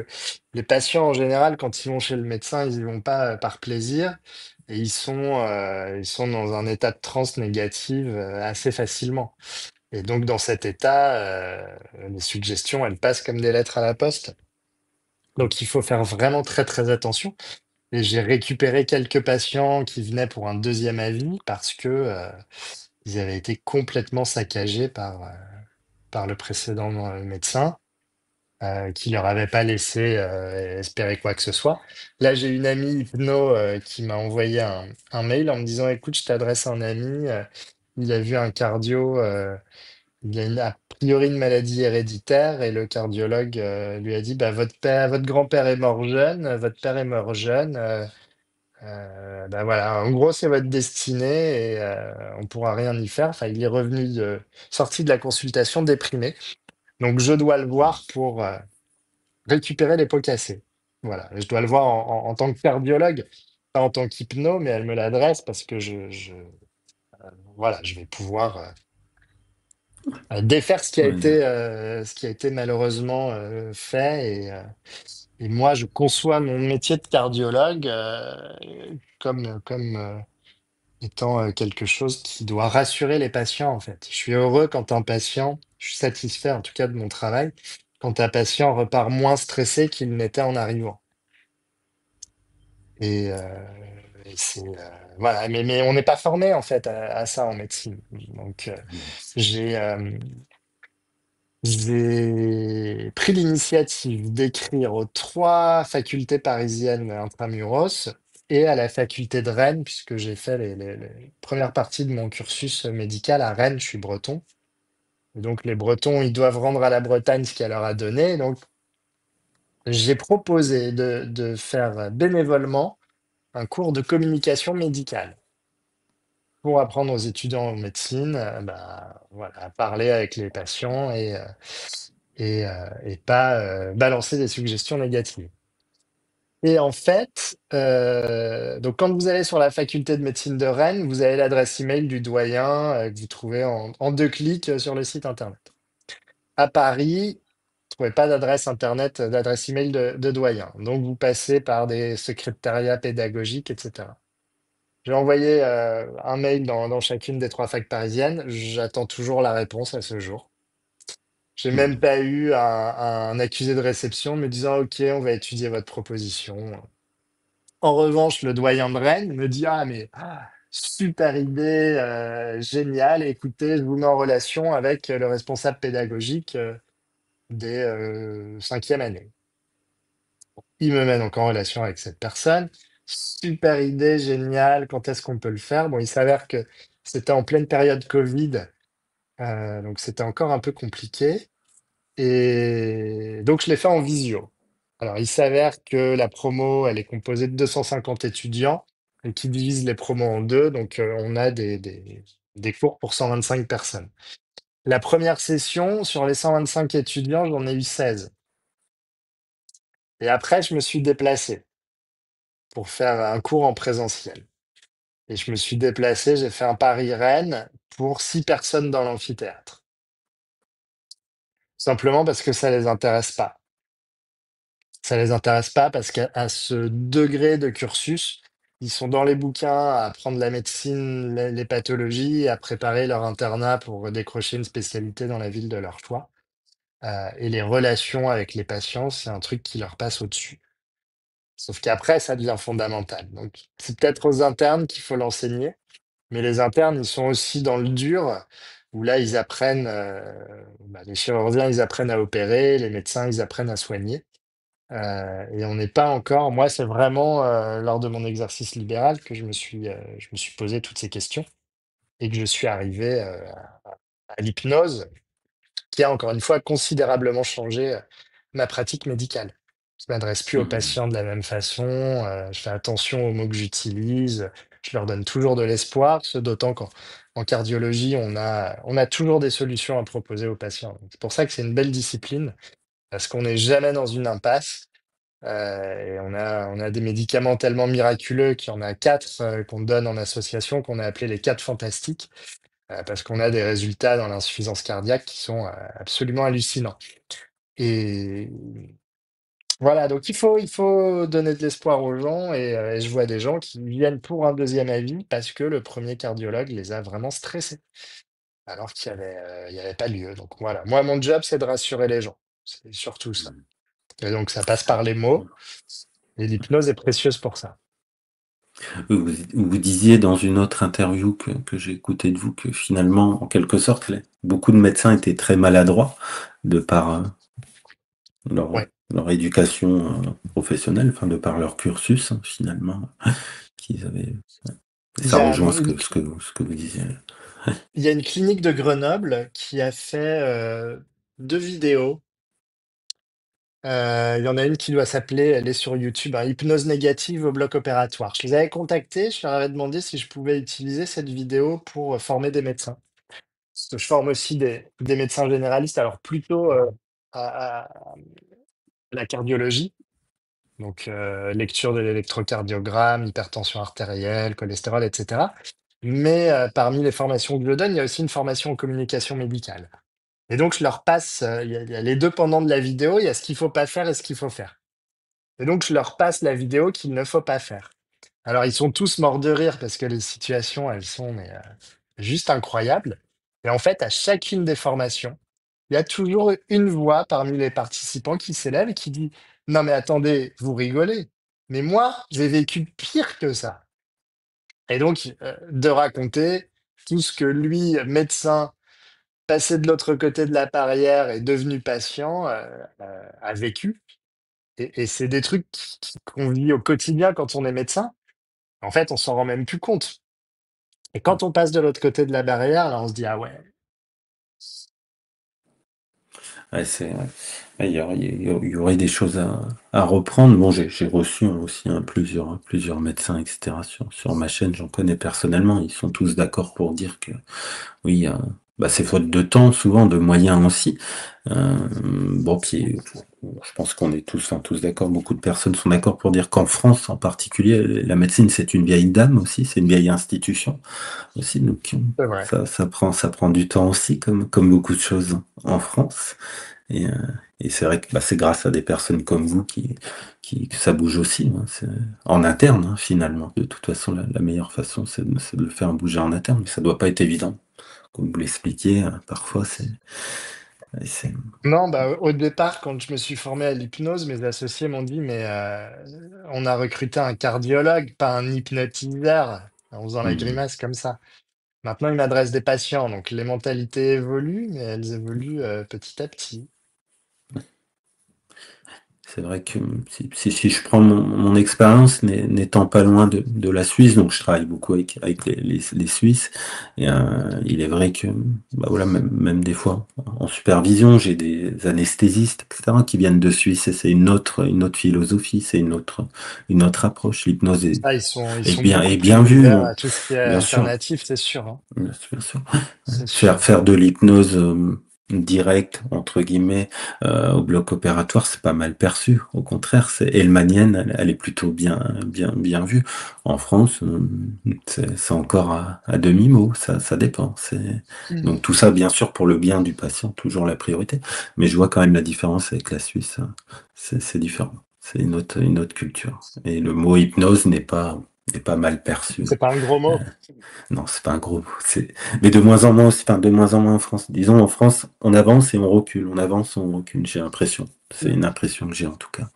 les patients, en général, quand ils vont chez le médecin, ils y vont pas par plaisir et ils sont dans un état de transe négative assez facilement. Et donc, dans cet état, les suggestions, elles passent comme des lettres à la poste. Donc, il faut faire vraiment très, très attention. Et j'ai récupéré quelques patients qui venaient pour un deuxième avis parce que ils avaient été complètement saccagés par le précédent médecin qui leur avait pas laissé espérer quoi que ce soit. Là, j'ai une amie hypno qui m'a envoyé un mail en me disant, écoute, je t'adresse un ami, il a vu un cardio, il a a priori une maladie héréditaire et le cardiologue lui a dit, bah, votre grand-père est mort jeune, votre père est mort jeune. Bah voilà, en gros, c'est votre destinée et on pourra rien y faire. Enfin, il est sorti de la consultation déprimé. Donc, je dois le voir pour récupérer les pots cassés. Voilà, je dois le voir en tant que cardiologue, pas en tant qu'hypno, mais elle me l'adresse parce que voilà, je vais pouvoir défaire ouais, ce qui a été malheureusement fait. Et moi, je conçois mon métier de cardiologue comme étant quelque chose qui doit rassurer les patients, en fait. Je suis heureux quand un patient, je suis satisfait en tout cas de mon travail, quand un patient repart moins stressé qu'il n'était en arrivant. Et, voilà, mais on n'est pas formé en fait à ça en médecine. Donc j'ai j'ai pris l'initiative d'écrire aux trois facultés parisiennes intramuros et à la faculté de Rennes, puisque j'ai fait les premières parties de mon cursus médical à Rennes, je suis breton. Et donc les Bretons, ils doivent rendre à la Bretagne ce qu'elle leur a donné. Donc j'ai proposé de faire bénévolement un cours de communication médicale pour apprendre aux étudiants en médecine bah, voilà, à parler avec les patients et pas balancer des suggestions négatives. Et en fait, donc quand vous allez sur la faculté de médecine de Rennes, vous avez l'adresse email du doyen que vous trouvez en deux clics sur le site internet. À Paris, vous trouvez pas d'adresse internet, d'adresse email de doyen. Donc vous passez par des secrétariats pédagogiques, etc. J'ai envoyé un mail dans chacune des trois facs parisiennes. J'attends toujours la réponse à ce jour. J'ai même pas eu un accusé de réception me disant OK, on va étudier votre proposition. En revanche, le doyen de Rennes me dit ah mais super idée, génial. Écoutez, je vous mets en relation avec le responsable pédagogique des cinquièmes années. Il me met donc en relation avec cette personne. Super idée, génial. Quand est-ce qu'on peut le faire? Bon, il s'avère que c'était en pleine période Covid, donc c'était encore un peu compliqué. Et donc, je l'ai fait en visio. Alors, il s'avère que la promo, elle est composée de 250 étudiants et qui divise les promos en deux. Donc, on a des cours pour 125 personnes. La première session, sur les 125 étudiants, j'en ai eu 16. Et après, je me suis déplacé pour faire un cours en présentiel. et je me suis déplacé, j'ai fait un Paris-Rennes pour 6 personnes dans l'amphithéâtre. Simplement parce que ça les intéresse pas. Ça les intéresse pas parce qu'à ce degré de cursus, ils sont dans les bouquins à apprendre la médecine, les pathologies, à préparer leur internat pour décrocher une spécialité dans la ville de leur choix. Et les relations avec les patients, c'est un truc qui leur passe au-dessus. Sauf qu'après, ça devient fondamental. Donc, c'est peut-être aux internes qu'il faut l'enseigner, mais les internes, ils sont aussi dans le dur, où là, ils apprennent, les chirurgiens, ils apprennent à opérer, les médecins, ils apprennent à soigner. Et on n'est pas encore, moi, c'est vraiment lors de mon exercice libéral que je me suis posé toutes ces questions et que je suis arrivé à l'hypnose, qui a encore une fois considérablement changé ma pratique médicale. Je m'adresse plus aux Mhm. patients de la même façon, je fais attention aux mots que j'utilise, je leur donne toujours de l'espoir, ce d'autant qu'en cardiologie, on a toujours des solutions à proposer aux patients. Donc, c'est pour ça que c'est une belle discipline, parce qu'on n'est jamais dans une impasse. Et on a des médicaments tellement miraculeux qu'il y en a 4 qu'on donne en association, qu'on a appelé les 4 fantastiques, parce qu'on a des résultats dans l'insuffisance cardiaque qui sont absolument hallucinants. Et voilà, donc il faut donner de l'espoir aux gens et je vois des gens qui viennent pour un deuxième avis parce que le premier cardiologue les a vraiment stressés, alors il y avait pas lieu. Donc voilà, moi mon job c'est de rassurer les gens, c'est surtout ça. Et donc ça passe par les mots et l'hypnose est précieuse pour ça. Vous disiez dans une autre interview que j'ai écoutée de vous que finalement, en quelque sorte, beaucoup de médecins étaient très maladroits de par Ouais. leur éducation professionnelle, enfin de par leur cursus, hein, finalement, qu'ils avaient. Il Ça y a rejoint une ce que vous disiez. il y a une clinique de Grenoble qui a fait 2 vidéos. Il y en a une qui doit s'appeler, elle est sur YouTube, hein, Hypnose négative au bloc opératoire. Je les avais contactés, je leur avais demandé si je pouvais utiliser cette vidéo pour former des médecins. Parce que je forme aussi des médecins généralistes, alors plutôt à la cardiologie, donc lecture de l'électrocardiogramme, hypertension artérielle, cholestérol, etc. Mais parmi les formations que je donne, il y a aussi une formation en communication médicale. Et donc, je leur passe, il y a les deux pendants de la vidéo, il y a ce qu'il faut pas faire et ce qu'il faut faire. Et donc, je leur passe la vidéo qu'il ne faut pas faire. Alors, ils sont tous morts de rire parce que les situations, elles sont juste incroyables. Et en fait, à chacune des formations, il y a toujours une voix parmi les participants qui s'élève et qui dit: «Non mais attendez, vous rigolez, mais moi, j'ai vécu pire que ça». Et donc, de raconter tout ce que lui, médecin, passé de l'autre côté de la barrière et devenu patient, a vécu. Et c'est des trucs qu'on vit au quotidien quand on est médecin. En fait, on s'en rend même plus compte. Et quand on passe de l'autre côté de la barrière, là, on se dit: «Ah ouais». Ouais, ouais, il y aurait des choses à reprendre. Bon, j'ai reçu aussi plusieurs médecins, etc. Sur ma chaîne, j'en connais personnellement. Ils sont tous d'accord pour dire que oui, bah, c'est faute de temps, souvent de moyens aussi. Bon, puis je pense qu'on est tous, enfin, tous d'accord. Beaucoup de personnes sont d'accord pour dire qu'en France, en particulier, la médecine, c'est une vieille dame aussi, c'est une vieille institution aussi. Donc, C'est vrai. ça prend du temps aussi, comme beaucoup de choses en France. Et, euh, et c'est vrai que bah, c'est grâce à des personnes comme vous que ça bouge aussi. Hein. C'est en interne, hein, finalement. De toute façon, la meilleure façon, c'est de le faire bouger en interne. Mais ça doit pas être évident. Comme vous l'expliquiez, parfois, c'est. Non, bah, au départ, quand je me suis formé à l'hypnose, mes associés m'ont dit: «Mais, on a recruté un cardiologue, pas un hypnotiseur», en faisant la Hmm. grimace comme ça. Maintenant, ils m'adressent des patients, donc les mentalités évoluent, mais elles évoluent, petit à petit. C'est vrai que si je prends mon expérience, n'étant pas loin de la Suisse, donc je travaille beaucoup avec les Suisses, et il est vrai que bah voilà, même des fois en supervision, j'ai des anesthésistes, etc., qui viennent de Suisse, et c'est une autre philosophie, c'est une autre approche. L'hypnose Ah, ils sont est beaucoup plus bien vue, ouverts hein, à tout ce qui est bien sûr, alternatif, c'est sûr, hein. bien sûr, bien sûr. C'est sûr. Faire de l'hypnose. direct entre guillemets au bloc opératoire, c'est pas mal perçu. Au contraire, c'est hellmanienne, elle est plutôt bien vue. En France, c'est encore à demi-mot, ça dépend. Donc tout ça, bien sûr, pour le bien du patient, toujours la priorité. Mais je vois quand même la différence avec la Suisse. C'est différent. C'est une autre culture. Et le mot hypnose n'est pas mal perçu. C'est pas un gros mot. Non, c'est pas un gros mot. Mais de moins en moins aussi, enfin, de moins en moins en France. Disons, en France, on avance et on recule. On avance, on recule, j'ai l'impression. C'est une impression que j'ai en tout cas,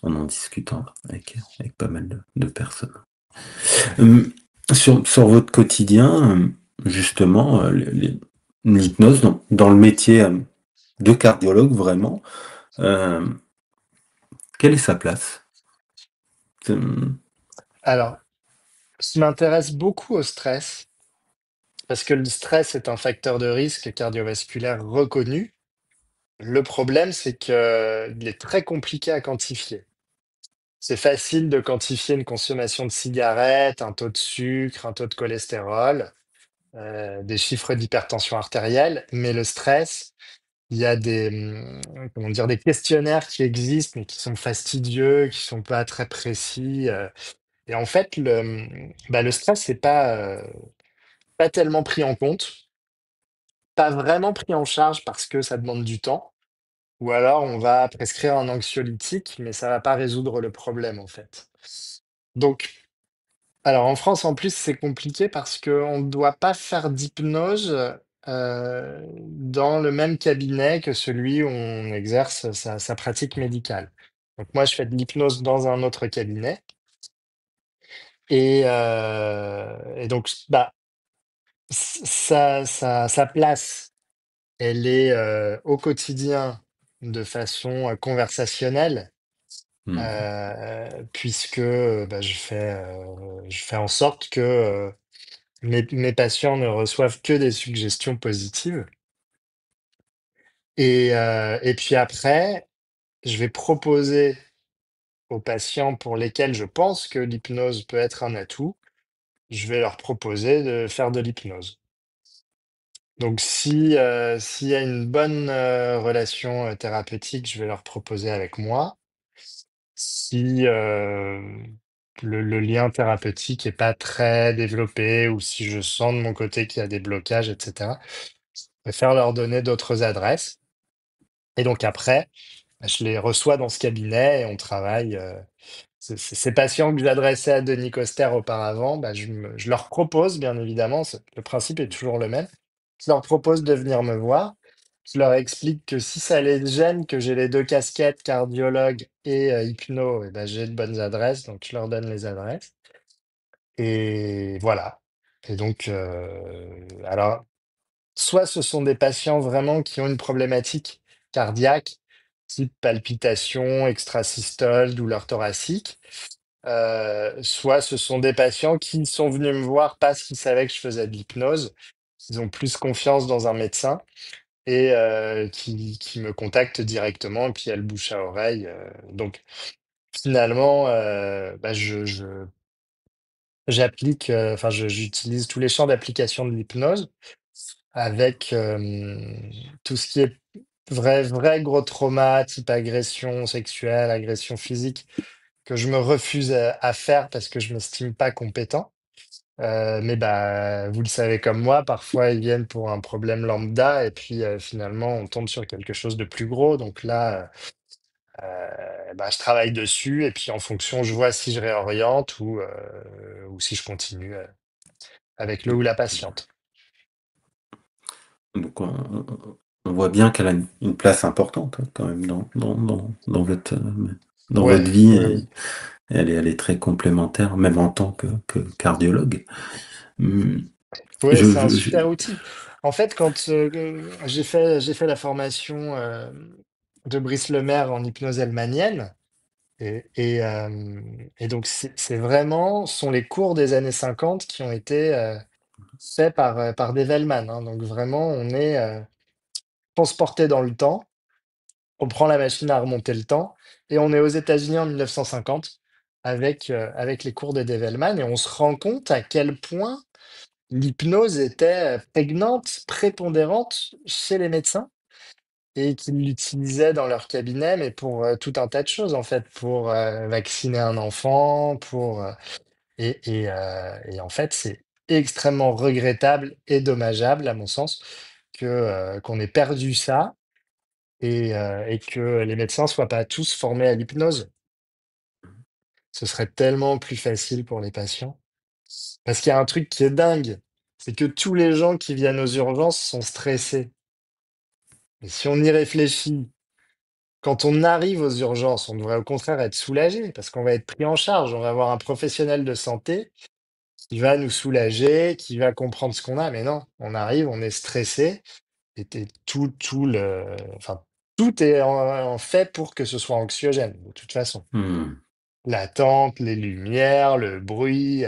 en discutant avec pas mal de personnes. Euh, sur votre quotidien, justement, l'hypnose, dans le métier de cardiologue, vraiment, euh, quelle est sa place? Euh, Alors, je m'intéresse beaucoup au stress parce que le stress est un facteur de risque cardiovasculaire reconnu. Le problème, c'est qu'il est très compliqué à quantifier. C'est facile de quantifier une consommation de cigarettes, un taux de sucre, un taux de cholestérol, des chiffres d'hypertension artérielle, mais le stress, il y a comment dire, des questionnaires qui existent, mais qui sont fastidieux, qui sont pas très précis. Et en fait, le stress, c'est pas tellement pris en compte, pas vraiment pris en charge parce que ça demande du temps. Ou alors on va prescrire un anxiolytique, mais ça va pas résoudre le problème en fait. Donc, alors en France en plus c'est compliqué parce qu'on ne doit pas faire d'hypnose dans le même cabinet que celui où on exerce sa pratique médicale. Donc moi je fais de l'hypnose dans un autre cabinet et donc bah, sa place, elle est au quotidien de façon conversationnelle. hmm. Puisque, bah, je fais en sorte que, mes patients ne reçoivent que des suggestions positives et puis après, je vais proposer aux patients pour lesquels je pense que l'hypnose peut être un atout, je vais leur proposer de faire de l'hypnose. Donc s'il y a une bonne, relation, thérapeutique, je vais leur proposer avec moi. Si, le lien thérapeutique est pas très développé ou si je sens de mon côté qu'il y a des blocages et cetera, je préfère leur donner d'autres adresses et donc après, bah, je les reçois dans ce cabinet et on travaille, ces patients que j'adressais à Denis Coster auparavant, bah, je leur propose bien évidemment, le principe est toujours le même. Je leur propose de venir me voir. Je leur explique que si ça les gêne que j'ai les 2 casquettes, cardiologue et hypno, et ben j'ai de bonnes adresses, donc je leur donne les adresses et voilà. Et donc, alors, soit ce sont des patients vraiment qui ont une problématique cardiaque, type palpitation, extrasystole, douleur thoracique, soit ce sont des patients qui sont venus me voir parce qu'ils savaient que je faisais de l'hypnose. Ils ont plus confiance dans un médecin et qui me contactent directement et puis il y a le bouche à oreille, donc finalement, bah, j'applique, enfin j'utilise tous les champs d'application de l'hypnose avec, tout ce qui est vrai gros trauma type agression sexuelle, agression physique que je me refuse à faire parce que je m'estime pas compétent. Mais bah, vous le savez comme moi, parfois ils viennent pour un problème lambda et puis, finalement on tombe sur quelque chose de plus gros. Donc là, bah, je travaille dessus et puis en fonction, je vois si je réoriente ou si je continue, avec le ou la patiente. Donc on voit bien qu'elle a une place importante hein, quand même dans Ouais, votre vie. oui, Et oui. elle est très complémentaire, même en tant que cardiologue. Hum, Ouais, Je, c'est un je, je- super outil. En fait, quand, j'ai fait la formation, de Brice Lemaire en hypnose hellmanienne. Et donc, c'est vraiment, ce sont les cours des années 50 qui ont été faits par des Vellman, hein. Donc, vraiment, on est transporté dans le temps, on prend la machine à remonter le temps, et on est aux États-Unis en 1950 avec les cours de Develman, et on se rend compte à quel point l'hypnose était prégnante, prépondérante chez les médecins. et qu'ils l'utilisaient dans leur cabinet, mais pour tout un tas de choses, en fait, pour vacciner un enfant, et en fait, c'est extrêmement regrettable et dommageable, à mon sens, qu'on ait perdu ça et que les médecins soient pas tous formés à l'hypnose. Ce serait tellement plus facile pour les patients. Parce qu'il y a un truc qui est dingue, c'est que tous les gens qui viennent aux urgences sont stressés. Et si on y réfléchit, quand on arrive aux urgences, on devrait au contraire être soulagé parce qu'on va être pris en charge. On va avoir un professionnel de santé qui va nous soulager, qui va comprendre ce qu'on a. Mais non, on arrive, on est stressé. Enfin, tout est en fait pour que ce soit anxiogène, de toute façon. Hmm. L'attente, les lumières, le bruit,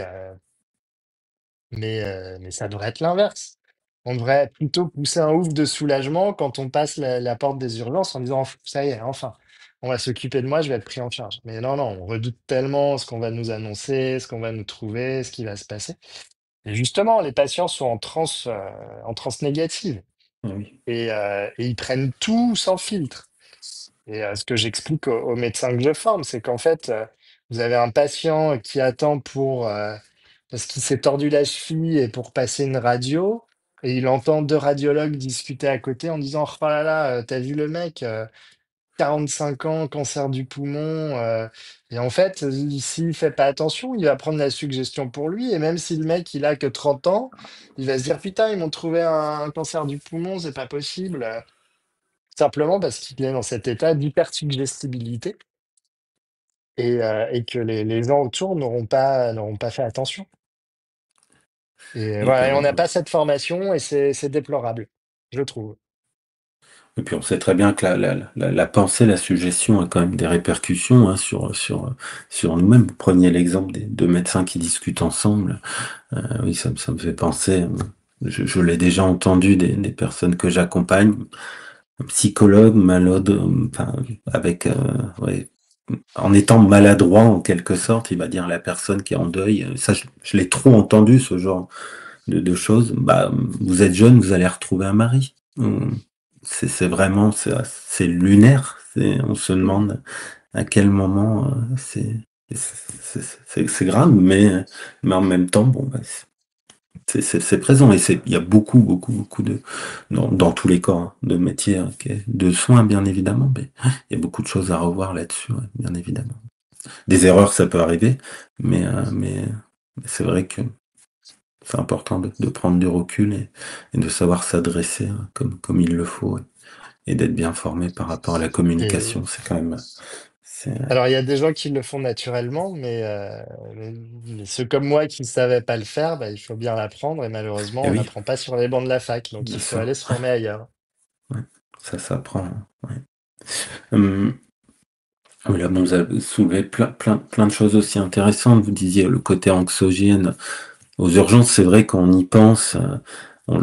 mais ça devrait être l'inverse. On devrait plutôt pousser un ouf de soulagement quand on passe la porte des urgences en disant: Ça y est, enfin, on va s'occuper de moi, je vais être pris en charge». Mais non, non, on redoute tellement ce qu'on va nous annoncer, ce qu'on va nous trouver, ce qui va se passer. Et justement, les patients sont en transe négative Ah oui. et ils prennent tout sans filtre. Et ce que j'explique aux médecins que je forme, c'est qu'en fait, vous avez un patient qui attend parce qu'il s'est tordu la cheville et pour passer une radio, et il entend 2 radiologues discuter à côté en disant: «Oh là là, tu vu le mec, 45 ans, cancer du poumon», et en fait, s'il fait pas attention, il va prendre la suggestion pour lui et même si le mec, il a que 30 ans, il va se dire: «Putain, ils m'ont trouvé un cancer du poumon, c'est pas possible», simplement parce qu'il est dans cet état d'hypersuggestibilité et que les gens autour n'auront pas fait attention. Et Et puis, voilà, et on n'a pas cette formation et c'est déplorable, je trouve. on sait très bien que la pensée, la suggestion a quand même des répercussions hein, sur nous-mêmes. Vous preniez l'exemple des deux médecins qui discutent ensemble. Oui, ça me fait penser. Je l'ai déjà entendu des personnes que j'accompagne, un psychologue malade, enfin, avec, ouais, en étant maladroit en quelque sorte, il va dire à la personne qui est en deuil. Ça, je l'ai trop entendu ce genre de choses. Bah, vous êtes jeune, vous allez retrouver un mari. C'est vraiment, c'est lunaire. On se demande à quel moment c'est grave, mais en même temps, bon, bah, c'est présent et il y a beaucoup dans tous les corps hein, de métiers, hein, de soins bien évidemment, mais il y a beaucoup de choses à revoir là-dessus, ouais, bien évidemment. Des erreurs, ça peut arriver, mais c'est vrai que c'est important de prendre du recul et de savoir s'adresser hein, comme il le faut et d'être bien formé par rapport à la Et communication. C'est quand même, c'est, alors, il y a des gens qui le font naturellement, mais ceux comme moi qui ne savaient pas le faire, bah, il faut bien l'apprendre et malheureusement, eh on oui, n'apprend pas sur les bancs de la fac, donc bien il faut sûr, aller se former ailleurs. ouais, ça s'apprend. Ouais. Hum, Là, bon, vous avez soulevé plein de choses aussi intéressantes. Vous disiez le côté anxiogène aux urgences, c'est vrai qu'on y pense.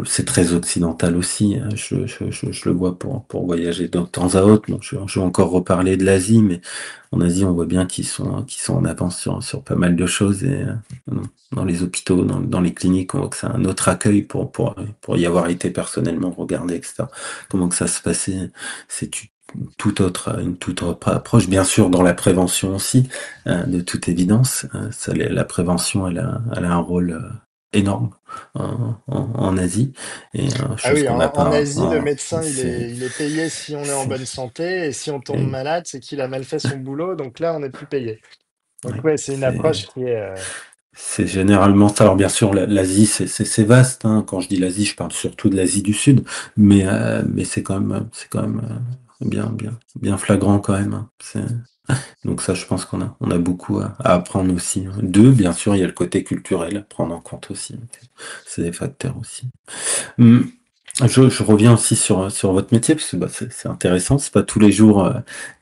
C'est très occidental aussi. Je le vois pour voyager de temps à autre. Bon, je vais encore reparler de l'Asie, mais en Asie, on voit bien qu'ils sont en avance sur pas mal de choses. Et dans les hôpitaux, dans les cliniques, on voit que c'est un autre accueil pour y avoir été personnellement regardé, etc. Comment que ça se passait. C'est une toute autre approche. Bien sûr, dans la prévention aussi, de toute évidence. La prévention, elle a un rôle énorme en Asie et Ah chose oui, qu'on n'a en pas. Asie, le médecin, C'est, il est payé si on est en c'est, bonne santé, et si on tombe et- malade, c'est qu'il a mal fait son boulot, donc là, on n'est plus payé. Donc ouais, ouais, c'est une approche qui est... c'est généralement ça. Alors bien sûr, l'Asie, c'est vaste. Hein. Quand je dis l'Asie, je parle surtout de l'Asie du Sud, mais c'est quand même bien flagrant quand même. Hein. Donc ça, je pense on a beaucoup à apprendre aussi. Hein. Deux, bien sûr, il y a le côté culturel à prendre en compte aussi. C'est des facteurs aussi. Hum, je reviens aussi sur votre métier, parce que bah, c'est intéressant, c'est pas tous les jours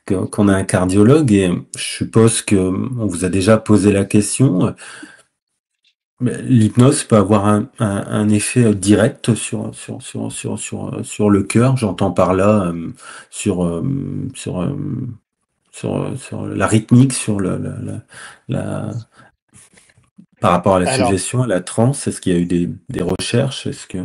qu'on a un cardiologue, et je suppose que on vous a déjà posé la question. Mais l'hypnose peut avoir un effet direct sur le cœur, j'entends par là sur, sur, sur la rythmique, sur la- par rapport à la Alors, suggestion, à la transe. Est-ce qu'il y a eu des recherches? Est-ce que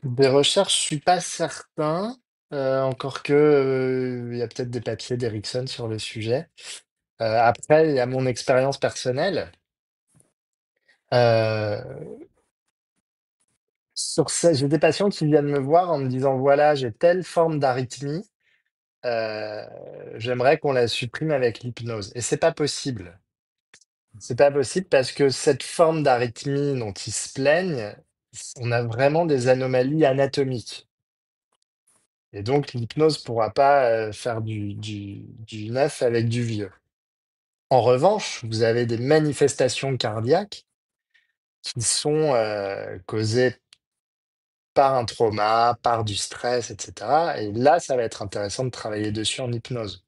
des recherches, je suis pas certain. encore que il y a peut-être des papiers d'Erickson sur le sujet. Après, il y a mon expérience personnelle. Euh, j'ai des patients qui viennent me voir en me disant, voilà, j'ai telle forme d'arythmie, euh, j'aimerais qu'on la supprime avec l'hypnose. Et c'est pas possible. C'est pas possible parce que cette forme d'arythmie dont ils se plaignent, on a vraiment des anomalies anatomiques. Et donc, l'hypnose pourra pas faire du neuf avec du vieux. En revanche, vous avez des manifestations cardiaques qui sont causées par un trauma, par du stress, etc. Et là, ça va être intéressant de travailler dessus en hypnose.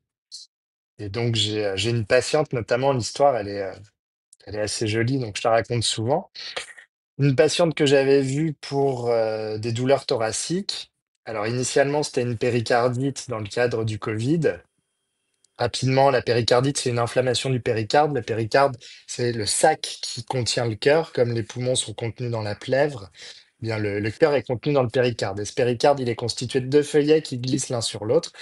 Et donc, j'ai une patiente, notamment, l'histoire, elle est assez jolie, donc je la raconte souvent. Une patiente que j'avais vue pour des douleurs thoraciques. Alors, initialement, c'était une péricardite dans le cadre du Covid. Rapidement, la péricardite, c'est une inflammation du péricarde. Le péricarde, c'est le sac qui contient le cœur, comme les poumons sont contenus dans la plèvre. Eh bien, le cœur est contenu dans le péricarde. Et ce péricarde, il est constitué de deux feuillets qui glissent l'un sur l'autre.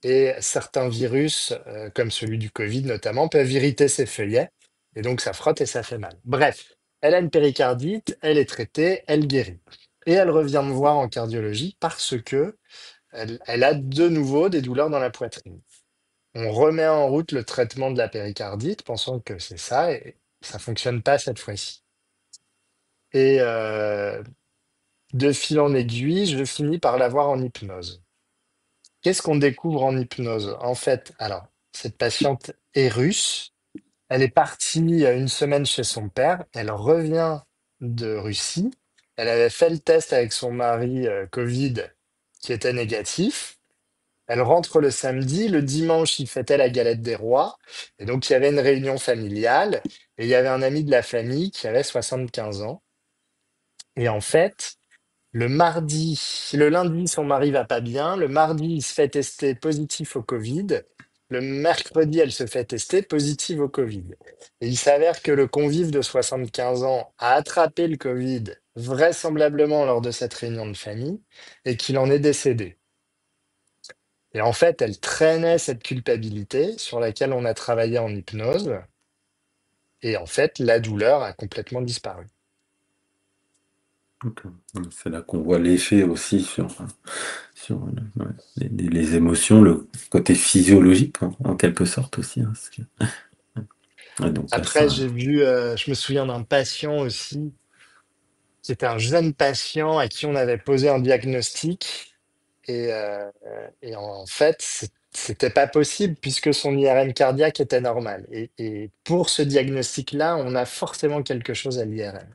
Et certains virus, comme celui du Covid notamment, peuvent irriter ces feuillets. Et donc, ça frotte et ça fait mal. Bref, elle a une péricardite, elle est traitée, elle guérit. Et elle revient me voir en cardiologie parce que elle a de nouveau des douleurs dans la poitrine. On remet en route le traitement de la péricardite, pensant que c'est ça, et ça fonctionne pas cette fois-ci. Et de fil en aiguille, je finis par l'avoir en hypnose. Qu'est-ce qu'on découvre en hypnose? En fait, alors, cette patiente est russe. Elle est partie il y a une semaine chez son père. Elle revient de Russie. Elle avait fait le test avec son mari Covid qui était négatif. Elle rentre le samedi. Le dimanche, il fêtait la galette des rois. Et donc, il y avait une réunion familiale. Et il y avait un ami de la famille qui avait 75 ans. Et en fait, le lundi, son mari va pas bien. Le mardi, il se fait tester positif au Covid. Le mercredi, elle se fait tester positive au Covid. Et il s'avère que le convive de 75 ans a attrapé le Covid, vraisemblablement lors de cette réunion de famille, et qu'il en est décédé. Et en fait, elle traînait cette culpabilité sur laquelle on a travaillé en hypnose. Et en fait, la douleur a complètement disparu. Donc, c'est là qu'on voit l'effet aussi sur ouais, les émotions, le côté physiologique en quelque sorte aussi, hein, ouais, donc là, Après, ça. je me souviens d'un patient aussi. C'était un jeune patient à qui on avait posé un diagnostic. Et en fait, c'était pas possible puisque son IRM cardiaque était normal. Et pour ce diagnostic-là, on a forcément quelque chose à l'IRM.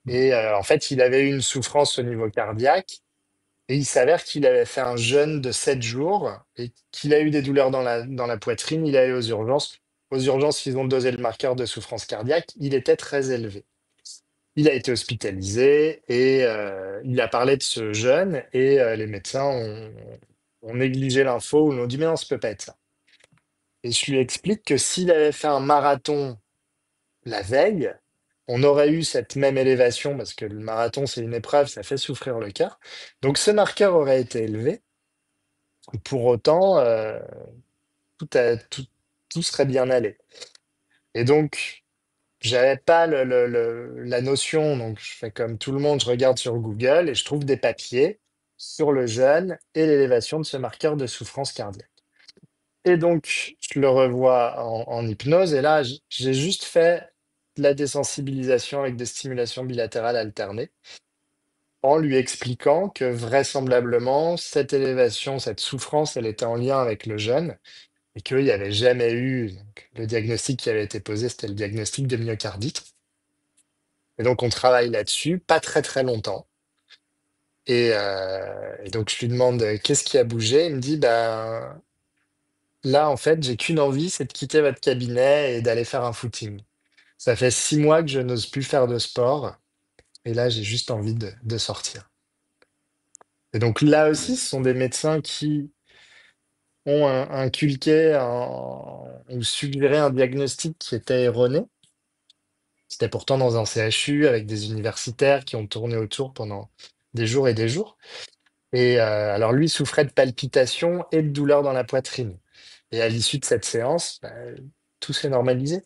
Et en fait, il avait eu une souffrance au niveau cardiaque. Et il s'avère qu'il avait fait un jeûne de 7 jours et qu'il a eu des douleurs dans la poitrine. Il est allé aux urgences. Aux urgences, ils ont dosé le marqueur de souffrance cardiaque. Il était très élevé. Il a été hospitalisé et il a parlé de ce jeûne et les médecins ont négligé l'info ou l'ont dit mais non, ça peut pas être ça. Et je lui explique que s'il avait fait un marathon la veille, on aurait eu cette même élévation parce que le marathon, c'est une épreuve, ça fait souffrir le cœur. Donc ce marqueur aurait été élevé. Pour autant, tout, tout serait bien allé. Et donc, j'avais pas la notion, donc je fais comme tout le monde, je regarde sur Google et je trouve des papiers sur le jeûne et l'élévation de ce marqueur de souffrance cardiaque. Et donc, je le revois en hypnose et là, j'ai juste fait de la désensibilisation avec des stimulations bilatérales alternées en lui expliquant que vraisemblablement, cette élévation, cette souffrance, elle était en lien avec le jeûne et qu'il n'y avait jamais eu, donc, le diagnostic qui avait été posé, c'était le diagnostic de myocardite. Et donc, on travaille là-dessus, pas très très longtemps. Et donc, je lui demande qu'est-ce qui a bougé. Il me dit, ben, là, en fait, j'ai qu'une envie, c'est de quitter votre cabinet et d'aller faire un footing. Ça fait 6 mois que je n'ose plus faire de sport. Et là, j'ai juste envie de sortir. Et donc, là aussi, ce sont des médecins qui ont inculqué ou suggéré un diagnostic qui était erroné. C'était pourtant dans un CHU avec des universitaires qui ont tourné autour pendant des jours et des jours. Et alors lui souffrait de palpitations et de douleurs dans la poitrine. Et à l'issue de cette séance, bah, tout s'est normalisé.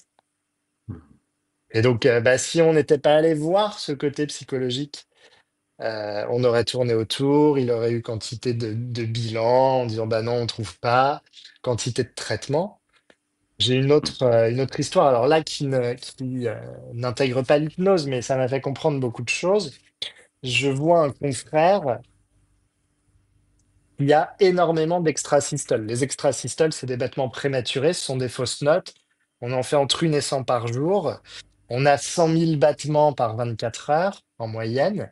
Et donc, bah, si on n'était pas allé voir ce côté psychologique, on aurait tourné autour, il aurait eu quantité de bilans en disant bah non, on trouve pas, quantité de traitements. J'ai une autre histoire, alors là, qui n'intègre pas l'hypnose, mais ça m'a fait comprendre beaucoup de choses. Je vois un confrère, il y a énormément d'extrasystoles. Les extrasystoles, c'est des battements prématurés, ce sont des fausses notes. On en fait entre 1 et 100 par jour. On a 100 000 battements par 24 heures en moyenne.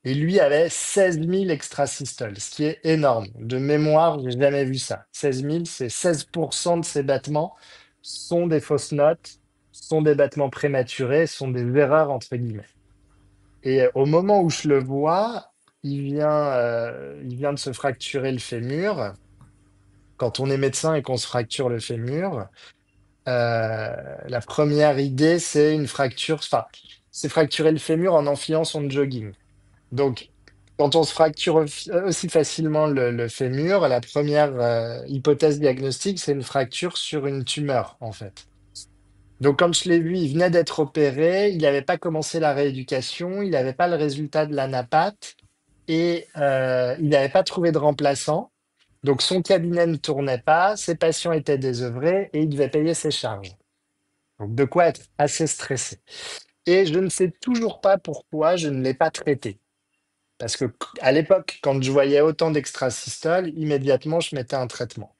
Et lui avait 16 000 extrasystoles, ce qui est énorme. De mémoire, j'ai jamais vu ça. 16 000, c'est 16% de ces battements sont des fausses notes, sont des battements prématurés, sont des erreurs entre guillemets. Et au moment où je le vois, il vient de se fracturer le fémur. Quand on est médecin et qu'on se fracture le fémur, la première idée, c'est une fracture, enfin, c'est fracturer le fémur en enfilant son jogging. Donc, quand on se fracture aussi facilement le fémur, la première hypothèse diagnostique, c'est une fracture sur une tumeur, en fait. Donc, quand je l'ai vu, il venait d'être opéré, il n'avait pas commencé la rééducation, il n'avait pas le résultat de la NAPAT et il n'avait pas trouvé de remplaçant. Donc, son cabinet ne tournait pas, ses patients étaient désœuvrés et il devait payer ses charges. Donc, de quoi être assez stressé. Et je ne sais toujours pas pourquoi je ne l'ai pas traité. Parce que à l'époque, quand je voyais autant d'extrasystoles, immédiatement, je mettais un traitement.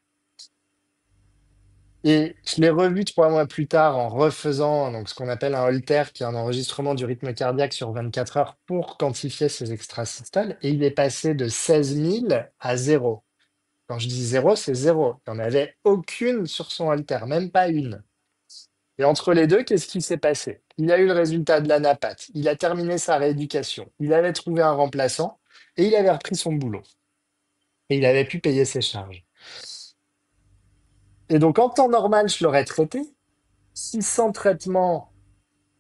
Et je l'ai revu 3 mois plus tard en refaisant donc, ce qu'on appelle un Holter, qui est un enregistrement du rythme cardiaque sur 24 heures pour quantifier ces extrasystoles. Et il est passé de 16 000 à zéro. Quand je dis zéro, c'est zéro. Il n'y en avait aucune sur son Holter, même pas une. Et entre les deux, qu'est-ce qui s'est passé? Il a eu le résultat de la NAPAT, il a terminé sa rééducation, il avait trouvé un remplaçant et il avait repris son boulot. Et il avait pu payer ses charges. Et donc, en temps normal, je l'aurais traité. Si sans traitement,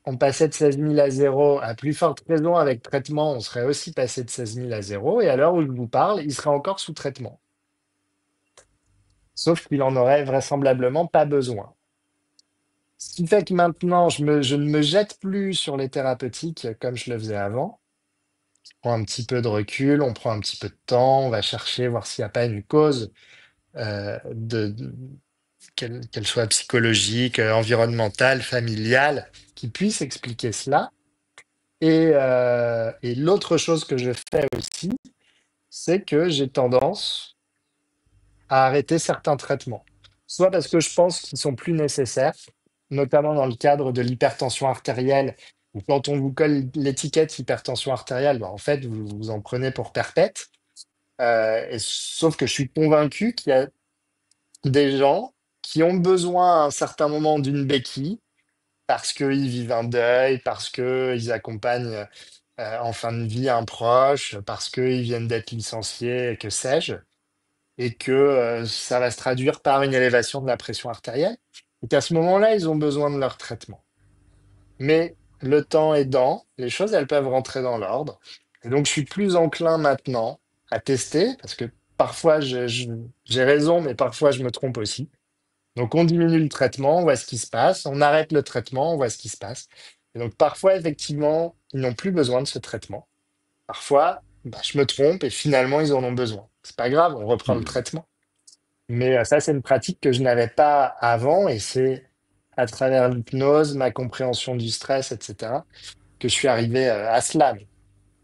on passait de 16 000 à zéro, à plus forte raison, avec traitement, on serait aussi passé de 16 000 à zéro. Et à l'heure où je vous parle, il serait encore sous traitement. Sauf qu'il en aurait vraisemblablement pas besoin. Ce qui fait que maintenant, je ne me jette plus sur les thérapeutiques comme je le faisais avant. On prend un petit peu de recul, on prend un petit peu de temps, on va chercher, voir s'il n'y a pas une cause qu'elle soit psychologique, environnementale, familiale, qui puisse expliquer cela. Et l'autre chose que je fais aussi, c'est que j'ai tendance à arrêter certains traitements. Soit parce que je pense qu'ils sont plus nécessaires, notamment dans le cadre de l'hypertension artérielle, où quand on vous colle l'étiquette hypertension artérielle, bah, en fait, vous en prenez pour perpète. Sauf que je suis convaincu qu'il y a des gens qui ont besoin à un certain moment d'une béquille parce qu'ils vivent un deuil, parce qu'ils accompagnent en fin de vie un proche, parce qu'ils viennent d'être licenciés, que sais-je, et que ça va se traduire par une élévation de la pression artérielle. Et qu'à ce moment-là, ils ont besoin de leur traitement. Mais le temps aidant, les choses, elles peuvent rentrer dans l'ordre. Et donc, je suis plus enclin maintenant à tester, parce que parfois, j'ai raison, mais parfois, je me trompe aussi. Donc, on diminue le traitement, on voit ce qui se passe, on arrête le traitement, on voit ce qui se passe. Et donc, parfois, effectivement, ils n'ont plus besoin de ce traitement. Parfois, bah, je me trompe et finalement, ils en ont besoin. C'est pas grave, on reprend le Mhm. traitement. Mais ça, c'est une pratique que je n'avais pas avant et c'est à travers l'hypnose, ma compréhension du stress, etc., que je suis arrivé à cela. Mais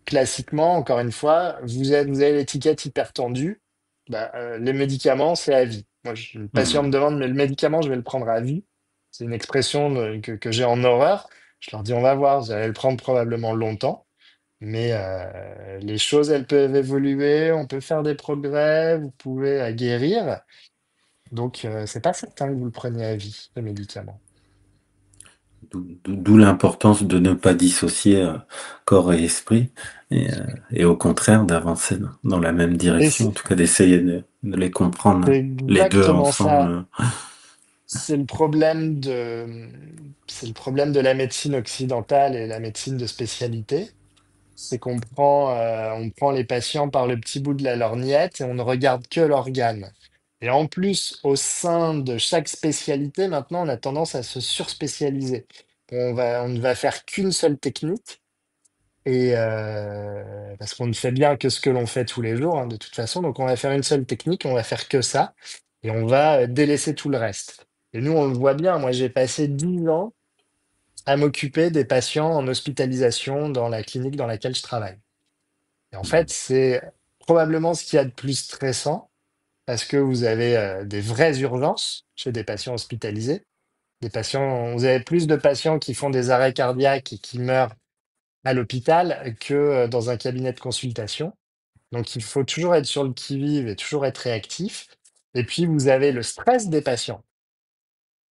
classiquement, encore une fois, vous avez l'étiquette hyper tendue, bah, les médicaments, c'est à vie. Moi, le patient me Mhm. demande, mais le médicament, je vais le prendre à vie. C'est une expression que j'ai en horreur. Je leur dis, on va voir, vous allez le prendre probablement longtemps. Mais les choses, elles peuvent évoluer, on peut faire des progrès, vous pouvez guérir. Donc, c'est pas certain que vous le preniez à vie, le médicament. D'où l'importance de ne pas dissocier corps et esprit et au contraire d'avancer dans la même Et direction, en tout cas d'essayer de les comprendre c'est les deux exactement ça. ensemble. C'est le problème c'est le problème de la médecine occidentale et la médecine de spécialité. c'est on prend les patients par le petit bout de la lorgnette et on ne regarde que l'organe. Et en plus, au sein de chaque spécialité, maintenant, on a tendance à se surspécialiser. On ne va faire qu'une seule technique, parce qu'on ne fait bien que ce que l'on fait tous les jours, hein, de toute façon. Donc, on va faire une seule technique, on va faire que ça, et on va délaisser tout le reste. Et nous, on le voit bien. Moi, j'ai passé 10 ans à m'occuper des patients en hospitalisation dans la clinique dans laquelle je travaille. Et en fait, c'est probablement ce qu'il y a de plus stressant parce que vous avez des vraies urgences chez des patients hospitalisés. Vous avez plus de patients qui font des arrêts cardiaques et qui meurent à l'hôpital que dans un cabinet de consultation. Donc, il faut toujours être sur le qui-vive et toujours être réactif. Et puis, vous avez le stress des patients.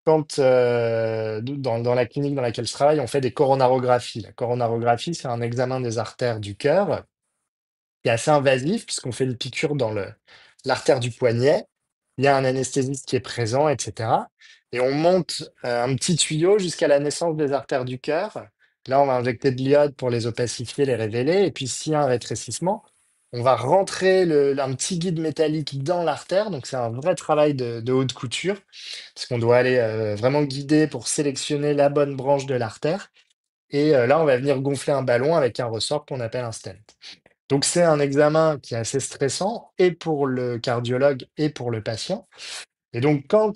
Quand, dans la clinique dans laquelle je travaille, on fait des coronarographies. La coronarographie, c'est un examen des artères du cœur qui est assez invasif puisqu'on fait une piqûre dans l'artère du poignet. Il y a un anesthésiste qui est présent, etc. Et on monte un petit tuyau jusqu'à la naissance des artères du cœur. Là, on va injecter de l'iode pour les opacifier, les révéler. Et puis, s'il y a un rétrécissement, on va rentrer un petit guide métallique dans l'artère. Donc, c'est un vrai travail de haute couture, parce qu'on doit aller vraiment guider pour sélectionner la bonne branche de l'artère. Et là, on va venir gonfler un ballon avec un ressort qu'on appelle un stent. Donc, c'est un examen qui est assez stressant, et pour le cardiologue et pour le patient. Et donc, quand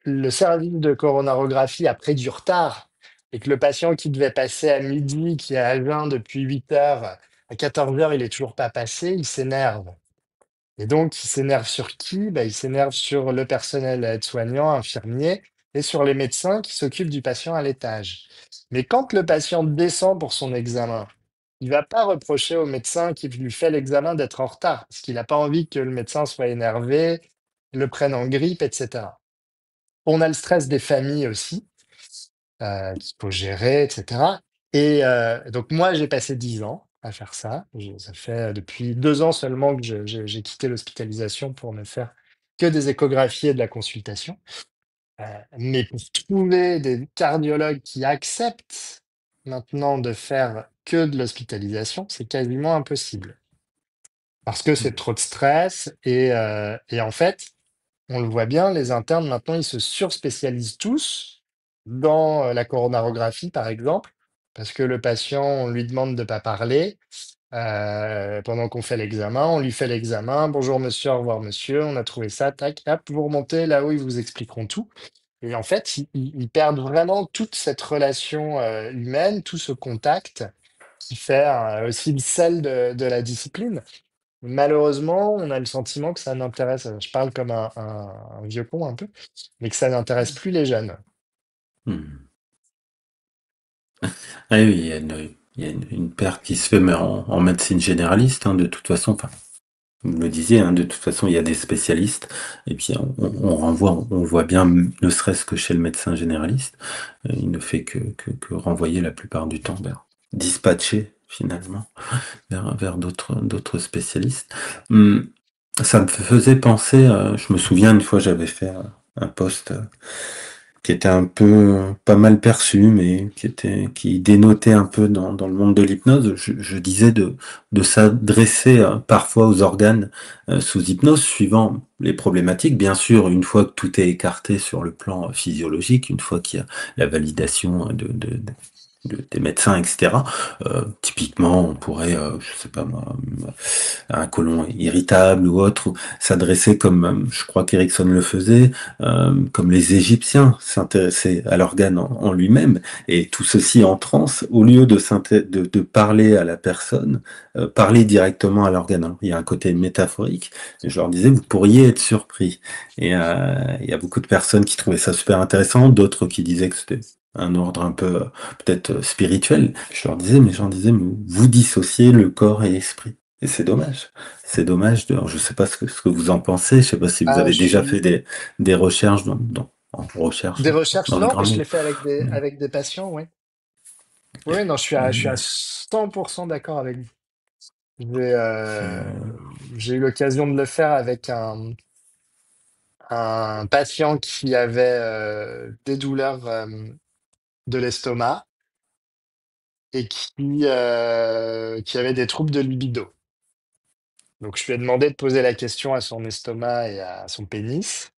le service de coronarographie a pris du retard et que le patient qui devait passer à midi, qui est à jeun depuis 8 heures, à 14 heures, il est toujours pas passé, il s'énerve. Et donc, il s'énerve sur qui? Bah, il s'énerve sur le personnel aide-soignant, infirmier, et sur les médecins qui s'occupent du patient à l'étage. Mais quand le patient descend pour son examen, il va pas reprocher au médecin qui lui fait l'examen d'être en retard, parce qu'il n'a pas envie que le médecin soit énervé, le prenne en grippe, etc. On a le stress des familles aussi, qu'il faut gérer, etc. Et donc moi, j'ai passé 10 ans à faire ça. Ça fait depuis 2 ans seulement que j'ai quitté l'hospitalisation pour ne faire que des échographies et de la consultation. Mais pour trouver des cardiologues qui acceptent maintenant de faire que de l'hospitalisation, c'est quasiment impossible. Parce que c'est trop de stress et en fait, on le voit bien, les internes, maintenant, ils se surspécialisent tous dans la coronarographie, par exemple, parce que le patient, on lui demande de ne pas parler pendant qu'on fait l'examen. On lui fait l'examen. Bonjour monsieur, au revoir monsieur, on a trouvé ça, tac, hop, vous remontez là où ils vous expliqueront tout. Et en fait, ils perdent vraiment toute cette relation humaine, tout ce contact qui fait aussi le sel de la discipline. Malheureusement, on a le sentiment que ça n'intéresse, je parle comme un vieux con un peu, mais que ça n'intéresse plus les jeunes. Hmm. Ah oui, il y a une perte qui se fait mais en médecine généraliste, hein, de toute façon. Enfin, vous le disiez, hein, de toute façon, il y a des spécialistes, et puis on renvoie, on voit bien, ne serait-ce que chez le médecin généraliste, il ne fait que renvoyer la plupart du temps vers dispatcher finalement vers d'autres spécialistes. Hum, Ça me faisait penser, je me souviens une fois j'avais fait un post qui était un peu pas mal perçu, mais qui dénotait un peu dans le monde de l'hypnose. Je disais de s'adresser parfois aux organes sous hypnose, suivant les problématiques. Bien sûr, une fois que tout est écarté sur le plan physiologique, une fois qu'il y a la validation des médecins, etc. Typiquement, on pourrait, je sais pas moi, un côlon irritable ou autre, ou s'adresser comme, je crois qu'Erickson le faisait, comme les Égyptiens, s'intéresser à l'organe en lui-même, et tout ceci en transe, au lieu de parler à la personne, parler directement à l'organe. Alors, il y a un côté métaphorique, et je leur disais, vous pourriez être surpris. Et il y a beaucoup de personnes qui trouvaient ça super intéressant, d'autres qui disaient que c'était un ordre un peu peut-être spirituel. Je leur disais, mais vous dissociez le corps et l'esprit. Et c'est dommage. C'est dommage de, alors, je sais pas ce que vous en pensez, je sais pas si vous Ah, avez je déjà fait suis des recherches en recherche, des recherches, dans les non, grands mais je mots. l'ai fait Mm. avec des patients, oui. Oui, non, je suis à Et 100% d'accord avec vous. c'est, J'ai eu l'occasion de le faire avec un patient qui avait des douleurs de l'estomac. et qui avait des troubles de libido. Donc, je lui ai demandé de poser la question à son estomac et à son pénis.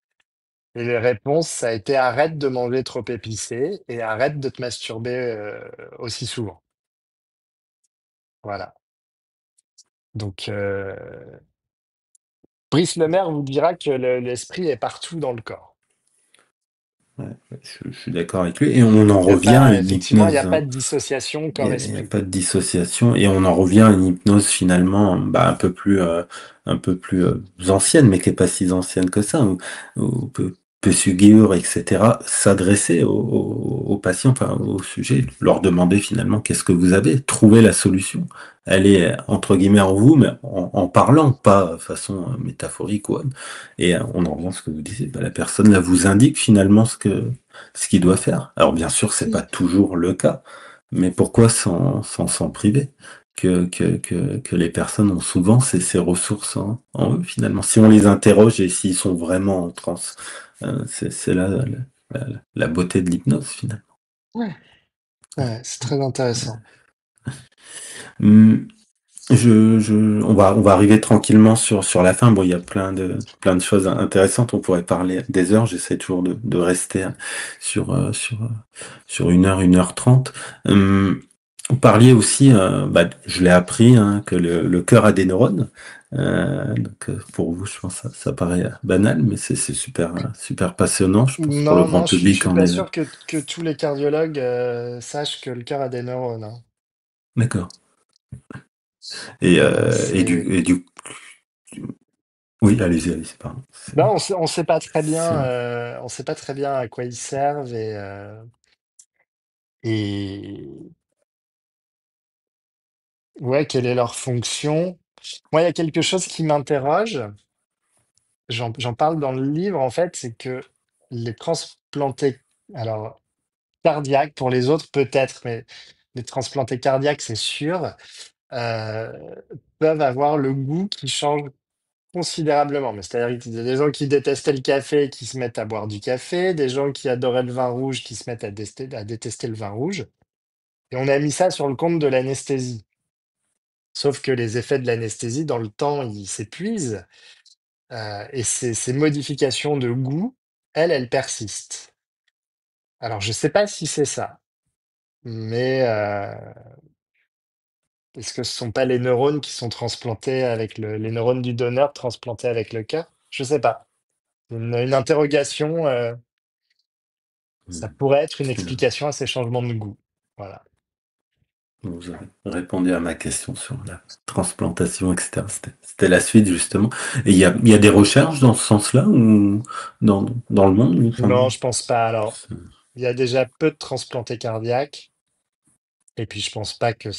Et les réponses, ça a été arrête de manger trop épicé et arrête de te masturber aussi souvent. Voilà. Donc, Brice Lemaire vous dira que l'esprit est partout dans le corps. Ouais, ouais, je suis d'accord avec lui. Et on en Il y a revient à pas, une effectivement, il n'y a hypnose, pas hein. de dissociation Il y a corps-esprit. pas de dissociation et on en revient à une hypnose finalement bah, un peu plus ancienne, mais qui est pas si ancienne que ça, où Pessugur, etc., s'adresser aux patients, enfin au sujet, leur demander finalement qu'est-ce que vous avez, trouver la solution. Elle est entre guillemets en vous, mais en parlant, pas de façon métaphorique ou autre. Et on en revient à ce que vous disiez, bah, la personne là vous indique finalement ce qu'il doit faire. Alors bien sûr, c'est pas Oui. toujours le cas. Mais pourquoi s'en priver? Que les personnes ont souvent ces ressources en eux, finalement. Si on les interroge et s'ils sont vraiment en transe, c'est là la beauté de l'hypnose, finalement. Ouais, ouais, c'est très intéressant. Hum, on va arriver tranquillement sur la fin. Bon, il y a plein de choses intéressantes. On pourrait parler des heures. J'essaie toujours de rester sur, euh, sur, euh, sur 1 heure 30. Vous parliez aussi, bah, je l'ai appris, hein, que le cœur a des neurones. Pour vous, je pense que ça paraît banal, mais c'est super passionnant. Je pense pour le Non, grand non, je public suis en pas est. sûr que tous les cardiologues sachent que le cœur a des neurones, hein. D'accord. C'est... Oui, allez-y, pardon. Là, C'est- on sait pas très bien à quoi ils servent et ouais, quelle est leur fonction. Moi, il y a quelque chose qui m'interroge. J'en parle dans le livre, en fait, c'est que les transplantés, alors cardiaques, pour les autres peut-être, mais les transplantés cardiaques, c'est sûr, euh, peuvent avoir le goût qui change considérablement. Mais c'est-à-dire qu'il y a des gens qui détestaient le café et qui se mettent à boire du café, des gens qui adoraient le vin rouge qui se mettent à détester le vin rouge. Et on a mis ça sur le compte de l'anesthésie. Sauf que les effets de l'anesthésie, dans le temps, ils s'épuisent. Et ces modifications de goût, elles persistent. Alors, je sais pas si c'est ça, mais est-ce que ce sont pas les neurones qui sont transplantés avec les neurones du donneur transplantés avec le cœur? Je sais pas. Une interrogation. Ça pourrait être une c'est- explication à ces changements de goût. Voilà. Vous avez répondu à ma question sur la transplantation, etc. C'était la suite, justement. Et il y a des recherches dans ce sens-là ou dans le monde, enfin, Non, je pense pas. Alors, c'est- il y a déjà peu de transplantés cardiaques, et puis je pense pas que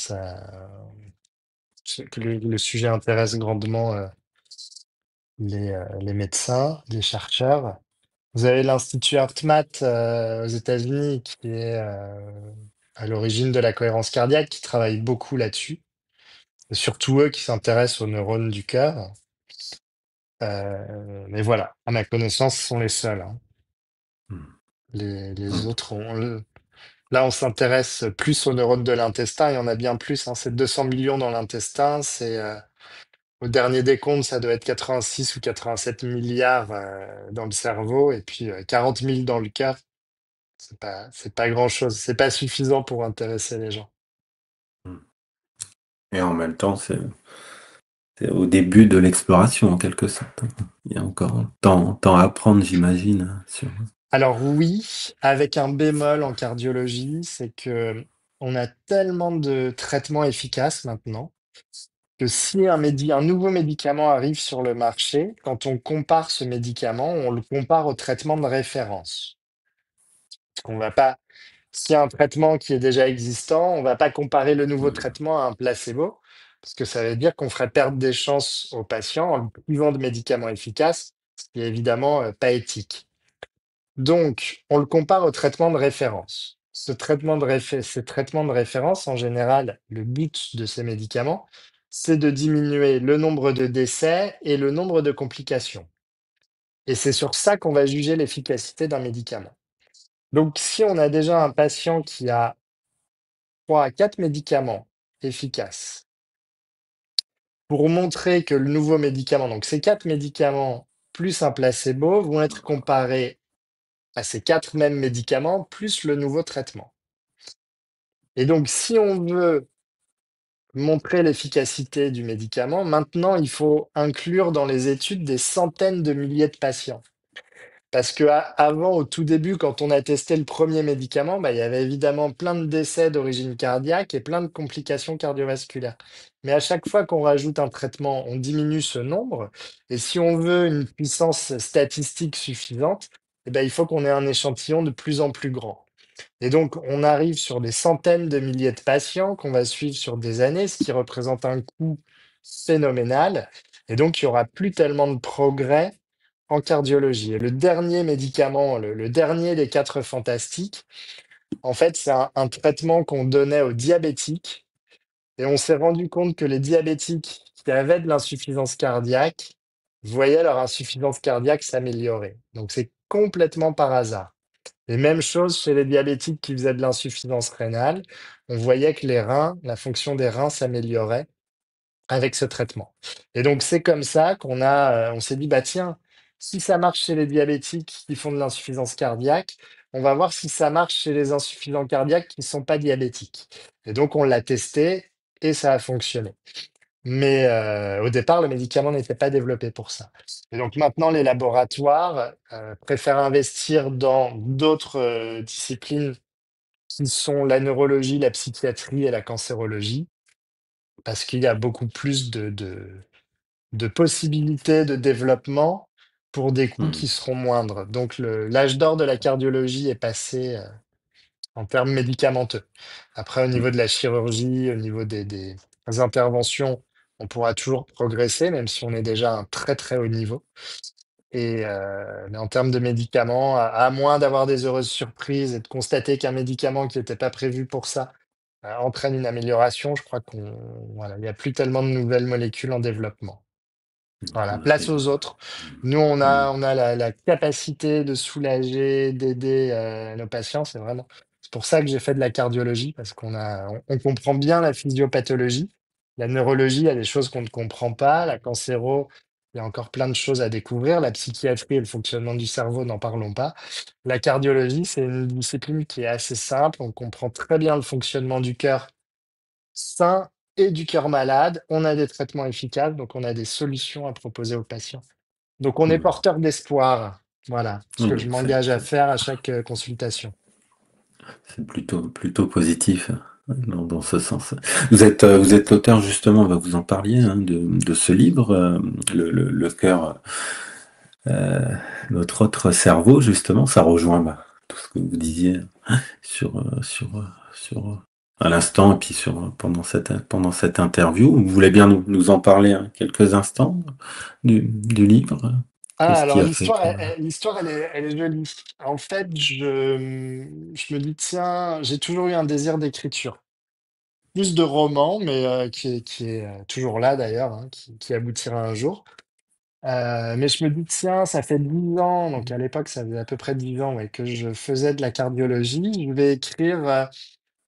le sujet intéresse grandement les médecins, les chercheurs. Vous avez l'Institut HeartMath aux États-Unis qui est à l'origine de la cohérence cardiaque, qui travaille beaucoup là-dessus. Et surtout eux qui s'intéressent aux neurones du cœur. Mais voilà, à ma connaissance, ce sont les seuls, hein. Les Hmm. autres, là, on s'intéresse plus aux neurones de l'intestin. Il y en a bien plus, hein. C'est 200 millions dans l'intestin. Au dernier décompte, ça doit être 86 ou 87 milliards dans le cerveau et puis 40 000 dans le cœur. C'est pas grand-chose. C'est pas suffisant pour intéresser les gens. Hmm. Et en même temps, c'est au début de l'exploration, en quelque sorte. Il y a encore tant à apprendre, j'imagine, sur. Alors oui, avec un bémol en cardiologie, c'est que on a tellement de traitements efficaces maintenant que si un nouveau médicament arrive sur le marché, quand on compare ce médicament, on le compare au traitement de référence. Parce qu'on va pas, s'il y a un traitement qui est déjà existant, on va pas comparer le nouveau Hmm. traitement à un placebo, parce que ça veut dire qu'on ferait perdre des chances aux patients en le privant de médicaments efficaces, ce qui est évidemment pas éthique. Donc, on le compare au traitement de référence. Ces traitements de référence, en général, le but de ces médicaments, c'est de diminuer le nombre de décès et le nombre de complications. Et c'est sur ça qu'on va juger l'efficacité d'un médicament. Donc, si on a déjà un patient qui a 3 à 4 médicaments efficaces pour montrer que le nouveau médicament, donc ces 4 médicaments plus un placebo, vont être comparés à ces 4 mêmes médicaments plus le nouveau traitement. Et donc, si on veut montrer l'efficacité du médicament, maintenant, il faut inclure dans les études des centaines de milliers de patients. Parce que avant, au tout début, quand on a testé le premier médicament, bah, il y avait évidemment plein de décès d'origine cardiaque et plein de complications cardiovasculaires. Mais à chaque fois qu'on rajoute un traitement, on diminue ce nombre. Et si on veut une puissance statistique suffisante, eh ben, il faut qu'on ait un échantillon de plus en plus grand. Et donc, on arrive sur des centaines de milliers de patients qu'on va suivre sur des années, ce qui représente un coût phénoménal. Et donc, il n'y aura plus tellement de progrès en cardiologie. Et le dernier médicament, le dernier des quatre fantastiques, en fait, c'est un traitement qu'on donnait aux diabétiques. Et on s'est rendu compte que les diabétiques qui avaient de l'insuffisance cardiaque voyaient leur insuffisance cardiaque s'améliorer. Donc, c'est complètement par hasard. Et même chose chez les diabétiques qui faisaient de l'insuffisance rénale, on voyait que les reins, la fonction des reins s'améliorait avec ce traitement. Et donc c'est comme ça on s'est dit, bah tiens, si ça marche chez les diabétiques qui font de l'insuffisance cardiaque, on va voir si ça marche chez les insuffisants cardiaques qui ne sont pas diabétiques. Et donc on l'a testé et ça a fonctionné. Mais au départ, le médicament n'était pas développé pour ça. Et donc maintenant, les laboratoires préfèrent investir dans d'autres disciplines qui sont la neurologie, la psychiatrie et la cancérologie, parce qu'il y a beaucoup plus de possibilités de développement pour des coûts qui Hmm. seront moindres. Donc l'âge d'or de la cardiologie est passé en termes médicamenteux. Après, au niveau de la chirurgie, au niveau des interventions, on pourra toujours progresser, même si on est déjà à un très très haut niveau. Mais en termes de médicaments, à moins d'avoir des heureuses surprises et de constater qu'un médicament qui n'était pas prévu pour ça entraîne une amélioration, je crois il n'y a plus tellement de nouvelles molécules en développement. Voilà, Bah, place aux autres. Nous, hmm. on a la capacité de soulager, d'aider nos patients. C'est pour ça que j'ai fait de la cardiologie, parce on comprend bien la physiopathologie. La neurologie, il y a des choses qu'on ne comprend pas. La cancéro, il y a encore plein de choses à découvrir. La psychiatrie et le fonctionnement du cerveau, n'en parlons pas. La cardiologie, c'est une discipline qui est assez simple. On comprend très bien le fonctionnement du cœur sain et du cœur malade. On a des traitements efficaces, donc on a des solutions à proposer aux patients. Donc on est Hmm. porteur d'espoir. Voilà ce que je Oui, m'engage à faire à chaque consultation. c'est plutôt positif dans ce sens. Vous êtes l'auteur justement, vous en parliez, hein, de ce livre, le cœur, euh, notre autre cerveau, justement, ça rejoint tout ce que vous disiez sur à l'instant et puis pendant cette interview. Vous voulez bien nous en parler, hein, quelques instants du livre? Ah, Qu'est-ce qui alors a fait que... l'histoire, elle est jolie. En fait, je me dis, tiens, j'ai toujours eu un désir d'écriture. Plus de romans, mais qui est toujours là d'ailleurs, hein, qui aboutira un jour. Mais je me dis, tiens, ça fait 10 ans, donc à l'époque, ça faisait à peu près 10 ans ouais, que je faisais de la cardiologie. Je vais écrire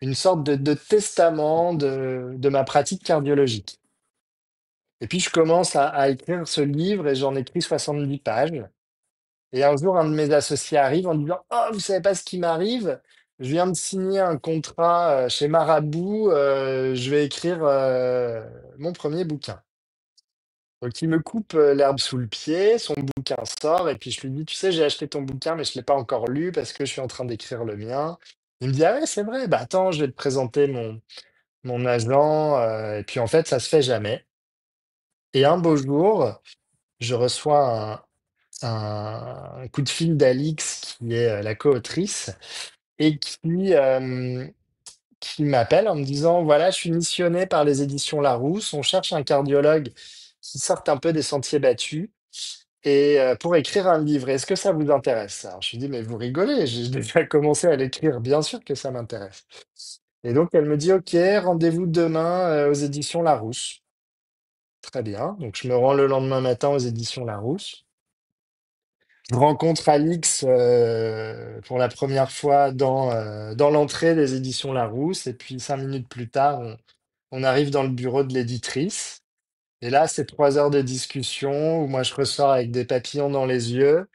une sorte de testament de ma pratique cardiologique. Et puis, je commence à écrire ce livre et j'en écris 70 pages. Et un jour, un de mes associés arrive en disant, oh, vous savez pas ce qui m'arrive? Je viens de signer un contrat chez Marabout, je vais écrire mon premier bouquin. Donc, il me coupe l'herbe sous le pied, son bouquin sort, et puis je lui dis, tu sais, j'ai acheté ton bouquin, mais je ne l'ai pas encore lu parce que je suis en train d'écrire le mien. Il me dit, ah ouais, c'est vrai, bah attends, je vais te présenter mon agent, et puis en fait, ça se fait jamais. Et un beau jour, je reçois un coup de fil d'Alix, qui est la co-autrice, et qui m'appelle en me disant, voilà, je suis missionné par les éditions Larousse, on cherche un cardiologue qui sorte un peu des sentiers battus et pour écrire un livre. Est-ce que ça vous intéresse? Alors je lui dis, mais vous rigolez, j'ai déjà commencé à l'écrire, bien sûr que ça m'intéresse. Et donc elle me dit, ok, rendez-vous demain aux éditions Larousse. Très bien, donc je me rends le lendemain matin aux éditions Larousse. je rencontre Alix pour la première fois dans l'entrée des éditions Larousse, et puis 5 minutes plus tard, on arrive dans le bureau de l'éditrice. Et là, c'est 3 heures de discussion où moi je ressors avec des papillons dans les yeux,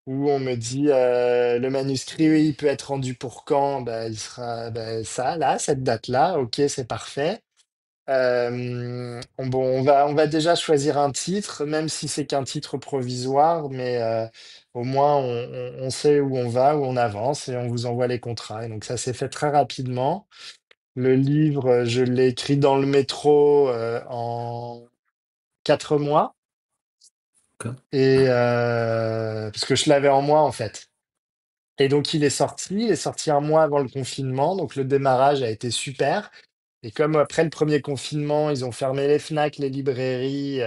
où on me dit le manuscrit, oui, il peut être rendu pour quand? Bah, il sera ça, là, cette date-là, ok, c'est parfait. Bon, on va déjà choisir un titre, même si c'est qu'un titre provisoire, mais au moins on sait où on va, où on avance, et on vous envoie les contrats. Et donc ça s'est fait très rapidement. Le livre, je l'ai écrit dans le métro en 4 mois, D'accord. et parce que je l'avais en moi en fait. Et donc il est sorti un mois avant le confinement, donc le démarrage a été super. Et comme après le premier confinement, ils ont fermé les Fnac, les librairies,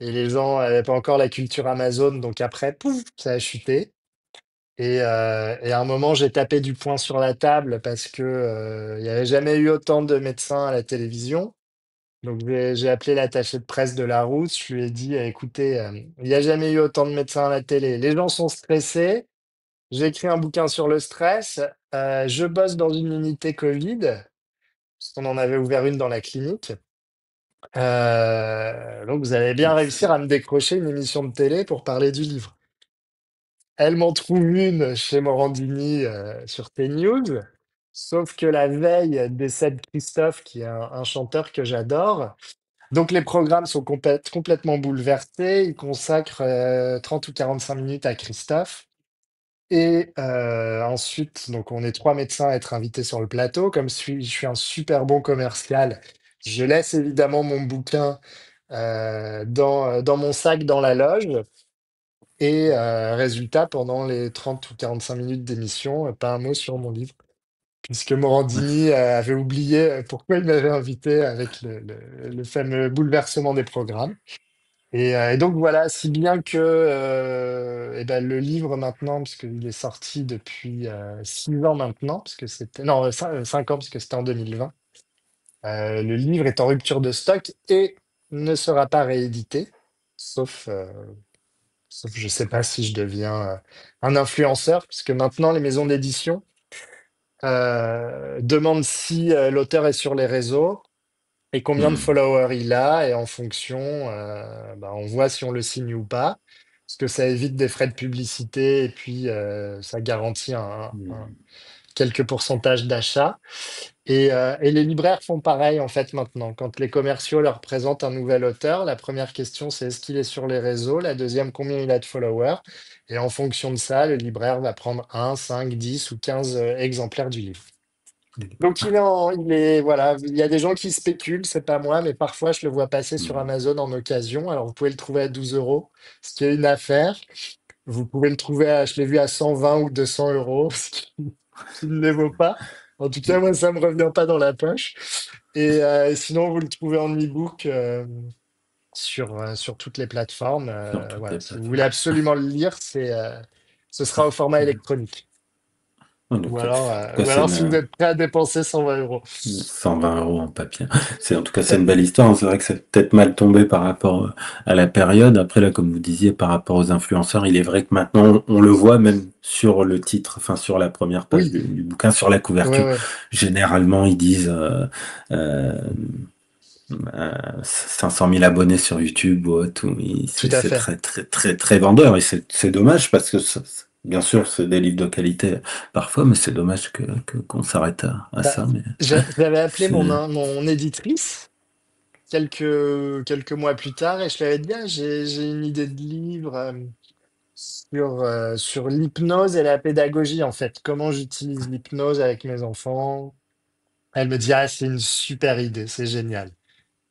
et les gens n'avaient pas encore la culture Amazon, donc après, pouf, ça a chuté. Et à un moment, j'ai tapé du poing sur la table parce que il n'y avait jamais eu autant de médecins à la télévision. Donc j'ai appelé l'attaché de presse de Larousse, je lui ai dit, écoutez, il n'y a jamais eu autant de médecins à la télé. Les gens sont stressés. J'ai écrit un bouquin sur le stress. Je bosse dans une unité Covid, parce qu'on en avait ouvert une dans la clinique. Donc vous allez bien réussir à me décrocher une émission de télé pour parler du livre. Elle m'en trouve une chez Morandini sur TNews, sauf que la veille décède Christophe, qui est un chanteur que j'adore. Donc les programmes sont complètement bouleversés. Ils consacrent 30 ou 45 minutes à Christophe. Et ensuite, donc on est 3 médecins à être invités sur le plateau. Comme je suis un super bon commercial, je laisse évidemment mon bouquin dans mon sac dans la loge. Et résultat, pendant les 30 ou 45 minutes d'émission, pas un mot sur mon livre, puisque Morandini avait oublié pourquoi il m'avait invité avec le fameux bouleversement des programmes. Et donc voilà, si bien que eh ben, le livre maintenant, puisqu'il est sorti depuis 6 ans maintenant, parce que c'était non 5 ans, parce que c'était en 2020, le livre est en rupture de stock et ne sera pas réédité, sauf, sauf je sais pas si je deviens un influenceur, puisque maintenant les maisons d'édition demandent si l'auteur est sur les réseaux et combien de Hmm. followers il a, et en fonction, bah, on voit si on le signe ou pas, parce que ça évite des frais de publicité et puis ça garantit Hmm. quelques pourcentages d'achat. Et les libraires font pareil en fait maintenant. Quand les commerciaux leur présentent un nouvel auteur, la première question c'est est-ce qu'il est sur les réseaux, la deuxième combien il a de followers, et en fonction de ça, le libraire va prendre 1, 5, 10 ou 15 exemplaires du livre. Donc voilà, il y a des gens qui spéculent, c'est pas moi, mais parfois je le vois passer sur Hmm. Amazon en occasion. Alors vous pouvez le trouver à 12 euros, ce qui est une affaire. Vous pouvez le trouver je l'ai vu à 120 ou 200 euros, ce qui ne les vaut pas. En tout cas, moi, ça me revient pas dans la poche. Et sinon, vous le trouvez en e-book sur toutes les plateformes. Sur toutes Voilà, les si vous voulez plateformes. absolument le lire, ce sera au format électronique. Ou Donc, alors, en tout euh, cas, ou alors si vous êtes prêt à dépenser 120 euros. 120 € en papier. En tout cas, c'est une belle histoire. C'est vrai que c'est peut-être mal tombé par rapport à la période. Après, là, comme vous disiez, par rapport aux influenceurs, il est vrai que maintenant, on le voit même sur le titre, enfin, sur la première page Oui, du bouquin, sur la ouais, couverture. ouais, Généralement, ils disent euh, 500 000 abonnés sur YouTube ou autre. tout à C'est fait. très, très, très, très vendeur. Et c'est dommage parce que, bien sûr, c'est des livres de qualité parfois, mais c'est dommage qu'on s'arrête à Bah, ça. Mais j'avais appelé c'est. mon éditrice quelques mois plus tard et je lui avais dit, ah, j'ai une idée de livre sur l'hypnose et la pédagogie, en fait. Comment j'utilise l'hypnose avec mes enfants. Elle me dit, ah, c'est une super idée, c'est génial.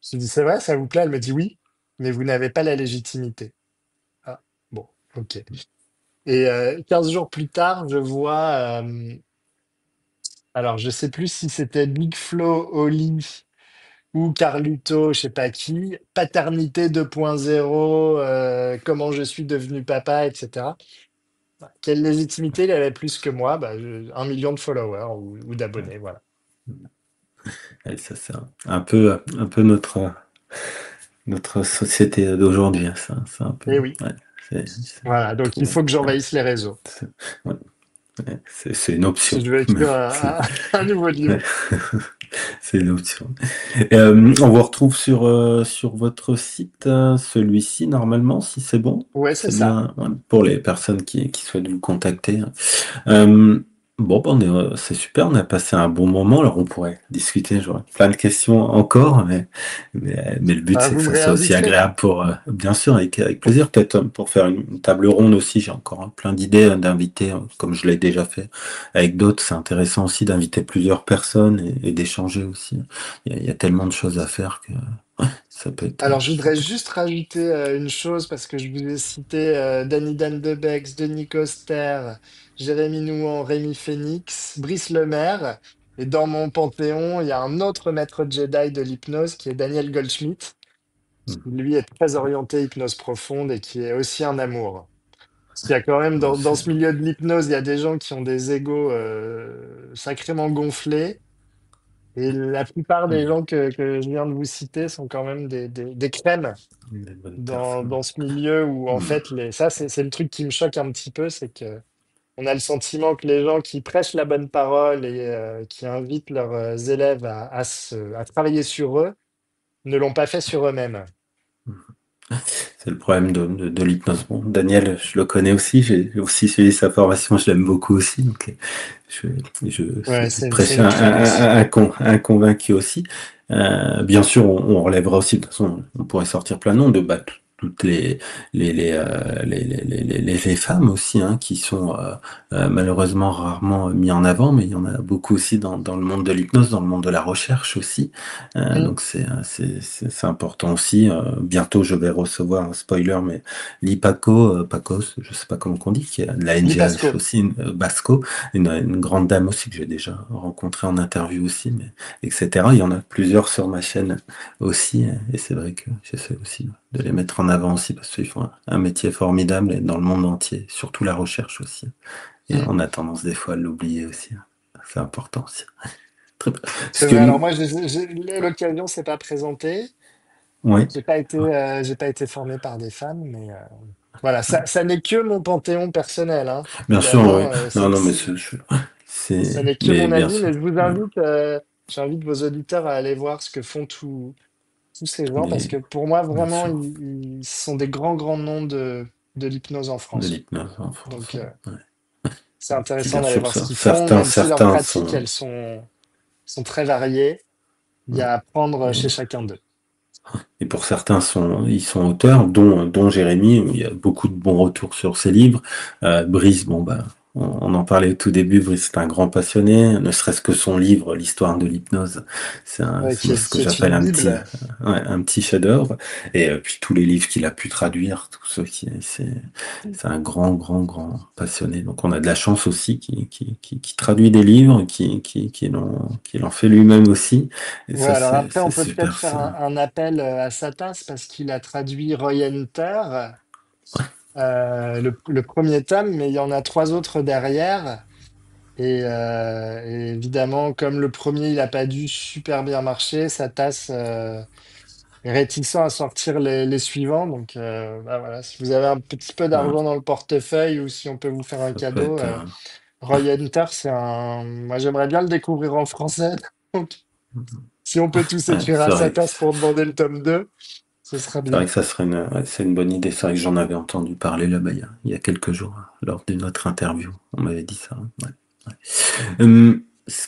Je lui dis, c'est vrai, ça vous plaît? Elle me dit, oui, mais vous n'avez pas la légitimité. Ah, bon, ok. Et 15 jours plus tard, je vois, alors je sais plus si c'était Big Flo, Oli ou Carluto, je sais pas qui, Paternité 2.0, comment je suis devenu papa, etc. Quelle légitimité il avait plus que moi? 1 million de followers ou d'abonnés, voilà. Et ça, c'est un peu notre société d'aujourd'hui, hein, ça. C'est un peu. Et oui. Ouais. Voilà, donc il Trop, faut que ouais, j'envahisse les réseaux c'est ouais, ouais, c'est une si option. je veux Mais écrire c'est un nouveau ouais, livre. c'est une option. On vous retrouve sur votre site, celui-ci normalement, si c'est bon? Ouais, c'est C'est ça. bien, ouais, pour les personnes qui souhaitent vous contacter. Euh, bon, ben, c'est super, on a passé un bon moment. Alors, on pourrait discuter, j'aurais plein de questions encore, mais le but, Ah, c'est que vous me ça soit aussi réinviterez. agréable bien sûr, avec plaisir. Peut-être pour faire une table ronde aussi, j'ai encore plein d'idées d'inviter, comme je l'ai déjà fait avec d'autres. C'est intéressant aussi d'inviter plusieurs personnes et d'échanger aussi. Il y a tellement de choses à faire que ça peut être, Alors, je ça voudrais peut juste rajouter une chose parce que je vous ai cité Danny Dan Debex, Denis Coster, Jérémy Nouan, Rémi Phoenix, Brice Lemaire. Et dans mon panthéon, il y a un autre maître Jedi de l'hypnose qui est Daniel Goldschmidt, qui être. lui est très orienté hypnose profonde et qui est aussi un amour. Parce qu'il y a quand même Bon, dans ce milieu de l'hypnose, il y a des gens qui ont des égos sacrément gonflés. Et la plupart des gens que je viens de vous citer sont quand même des crèmes des bonnes personnes. dans ce milieu où en Hmm. fait ça c'est le truc qui me choque un petit peu, c'est que on a le sentiment que les gens qui prêchent la bonne parole et qui invitent leurs élèves à travailler sur eux ne l'ont pas fait sur eux-mêmes. C'est le problème de l'hypnose. Bon, Daniel, je le connais aussi, j'ai aussi suivi sa formation, je l'aime beaucoup aussi, donc je, Ouais, c'est c'est prêcher une crème aussi. un convaincu aussi. Bien sûr, on relèvera aussi, de toute façon, on pourrait sortir plein de noms de toutes les femmes aussi, hein, qui sont malheureusement rarement mis en avant, mais il y en a beaucoup aussi dans le monde de l'hypnose, dans le monde de la recherche aussi. Mm. Donc c'est important aussi. Bientôt, je vais recevoir un spoiler, mais l'IPACO, Pacos, je sais pas comment on dit, qui est de la NGH Lipasco. aussi, Basco, une grande dame aussi que j'ai déjà rencontrée en interview aussi, mais etc. Il y en a plusieurs sur ma chaîne aussi, et c'est vrai que j'essaie aussi de les mettre en avant aussi parce qu'ils font un métier formidable et dans le monde entier, surtout la recherche aussi. Et Mm. on a tendance des fois à l'oublier aussi. C'est important aussi. Très bien. C'est Parce vrai, que, alors moi l'occasion s'est pas présentée. ouais, J'ai pas été formé par des femmes, mais voilà, ça n'est que mon panthéon personnel, hein. bien sûr, oui. Évidemment, Non, non, mais ça n'est que mais mon bien avis, sûr. mais je vous Ouais. invite, j'invite vos auditeurs à aller voir ce que font tous ces gens, parce que Mais pour moi, bien vraiment, sûr, ils sont des grands noms de l'hypnose en de France. l'hypnose en France. Donc, Ouais. c'est Puis intéressant bien d'aller sûr, voir ce qu'ils font, certains, même si leurs certains pratiques, sont. sont très variées. Il y Ouais. a à apprendre Et, chez chacun d'eux. et pour certains, ils sont auteurs, dont Jérémy, où il y a beaucoup de bons retours sur ses livres. Brice, bon, bah, on en parlait au tout début, Brice est un grand passionné, ne serait-ce que son livre, L'histoire de l'hypnose, c'est moi ce que C'est j'appelle une Bible. ouais, un petit chef-d'œuvre. Et puis tous les livres qu'il a pu traduire, tout ce qui, c'est un grand passionné. Donc on a de la chance aussi qui traduit des livres, qui l'en fait lui-même aussi. Et Ouais, ça, alors après, c'est on peut peut-être super, faire ça. un appel à Satas parce qu'il a traduit Roy Hunter, le premier tome, mais il y en a trois autres derrière. Et évidemment, comme le premier, il n'a pas dû super bien marcher, Satas est réticent à sortir les suivants. Donc bah voilà, si vous avez un petit peu Ouais, d'argent dans le portefeuille ou si on peut vous faire un ça peut cadeau, être Roy Hunter, c'est un. Moi, j'aimerais bien le découvrir en français. Donc, si on peut tous ouais, écrire à Satas pour demander le tome 2, ce sera c'est vrai bien. que ça serait ouais, c'est une bonne idée. C'est vrai que j'en avais entendu parler là-bas il y a quelques jours, lors d'une autre interview. On m'avait dit ça. Ouais, ouais. Ce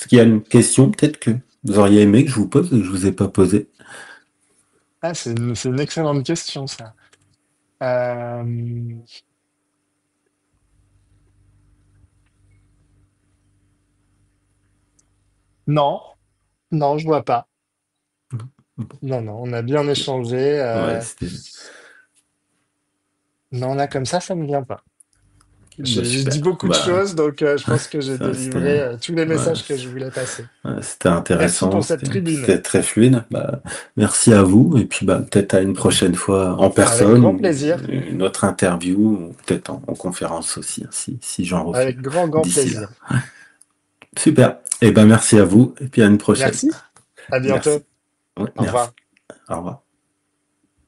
qui a une question, peut-être que vous auriez aimé que je vous pose et que je vous ai pas posé. Ah, c'est une excellente question, ça. Euh, Non, non, je vois pas. Non, non, on a bien échangé. Ouais, c'était Non, là, comme ça me vient pas. bah, J'ai dit super. beaucoup de Bah, choses, donc je pense que j'ai c'était délivré tous les ouais, messages que je voulais passer. ouais, c'était Merci intéressant, pour cette tribune. c'était très fluide. Bah, merci à vous et puis bah, peut-être à une prochaine fois en Avec personne, grand ou plaisir. une autre interview, ou peut-être en conférence aussi, hein, si j'en refais Avec grand d'ici là. plaisir. Super. Et ben merci à vous et puis à une prochaine. Merci. À bientôt. Merci. Ouais, Au merci. revoir. Au revoir.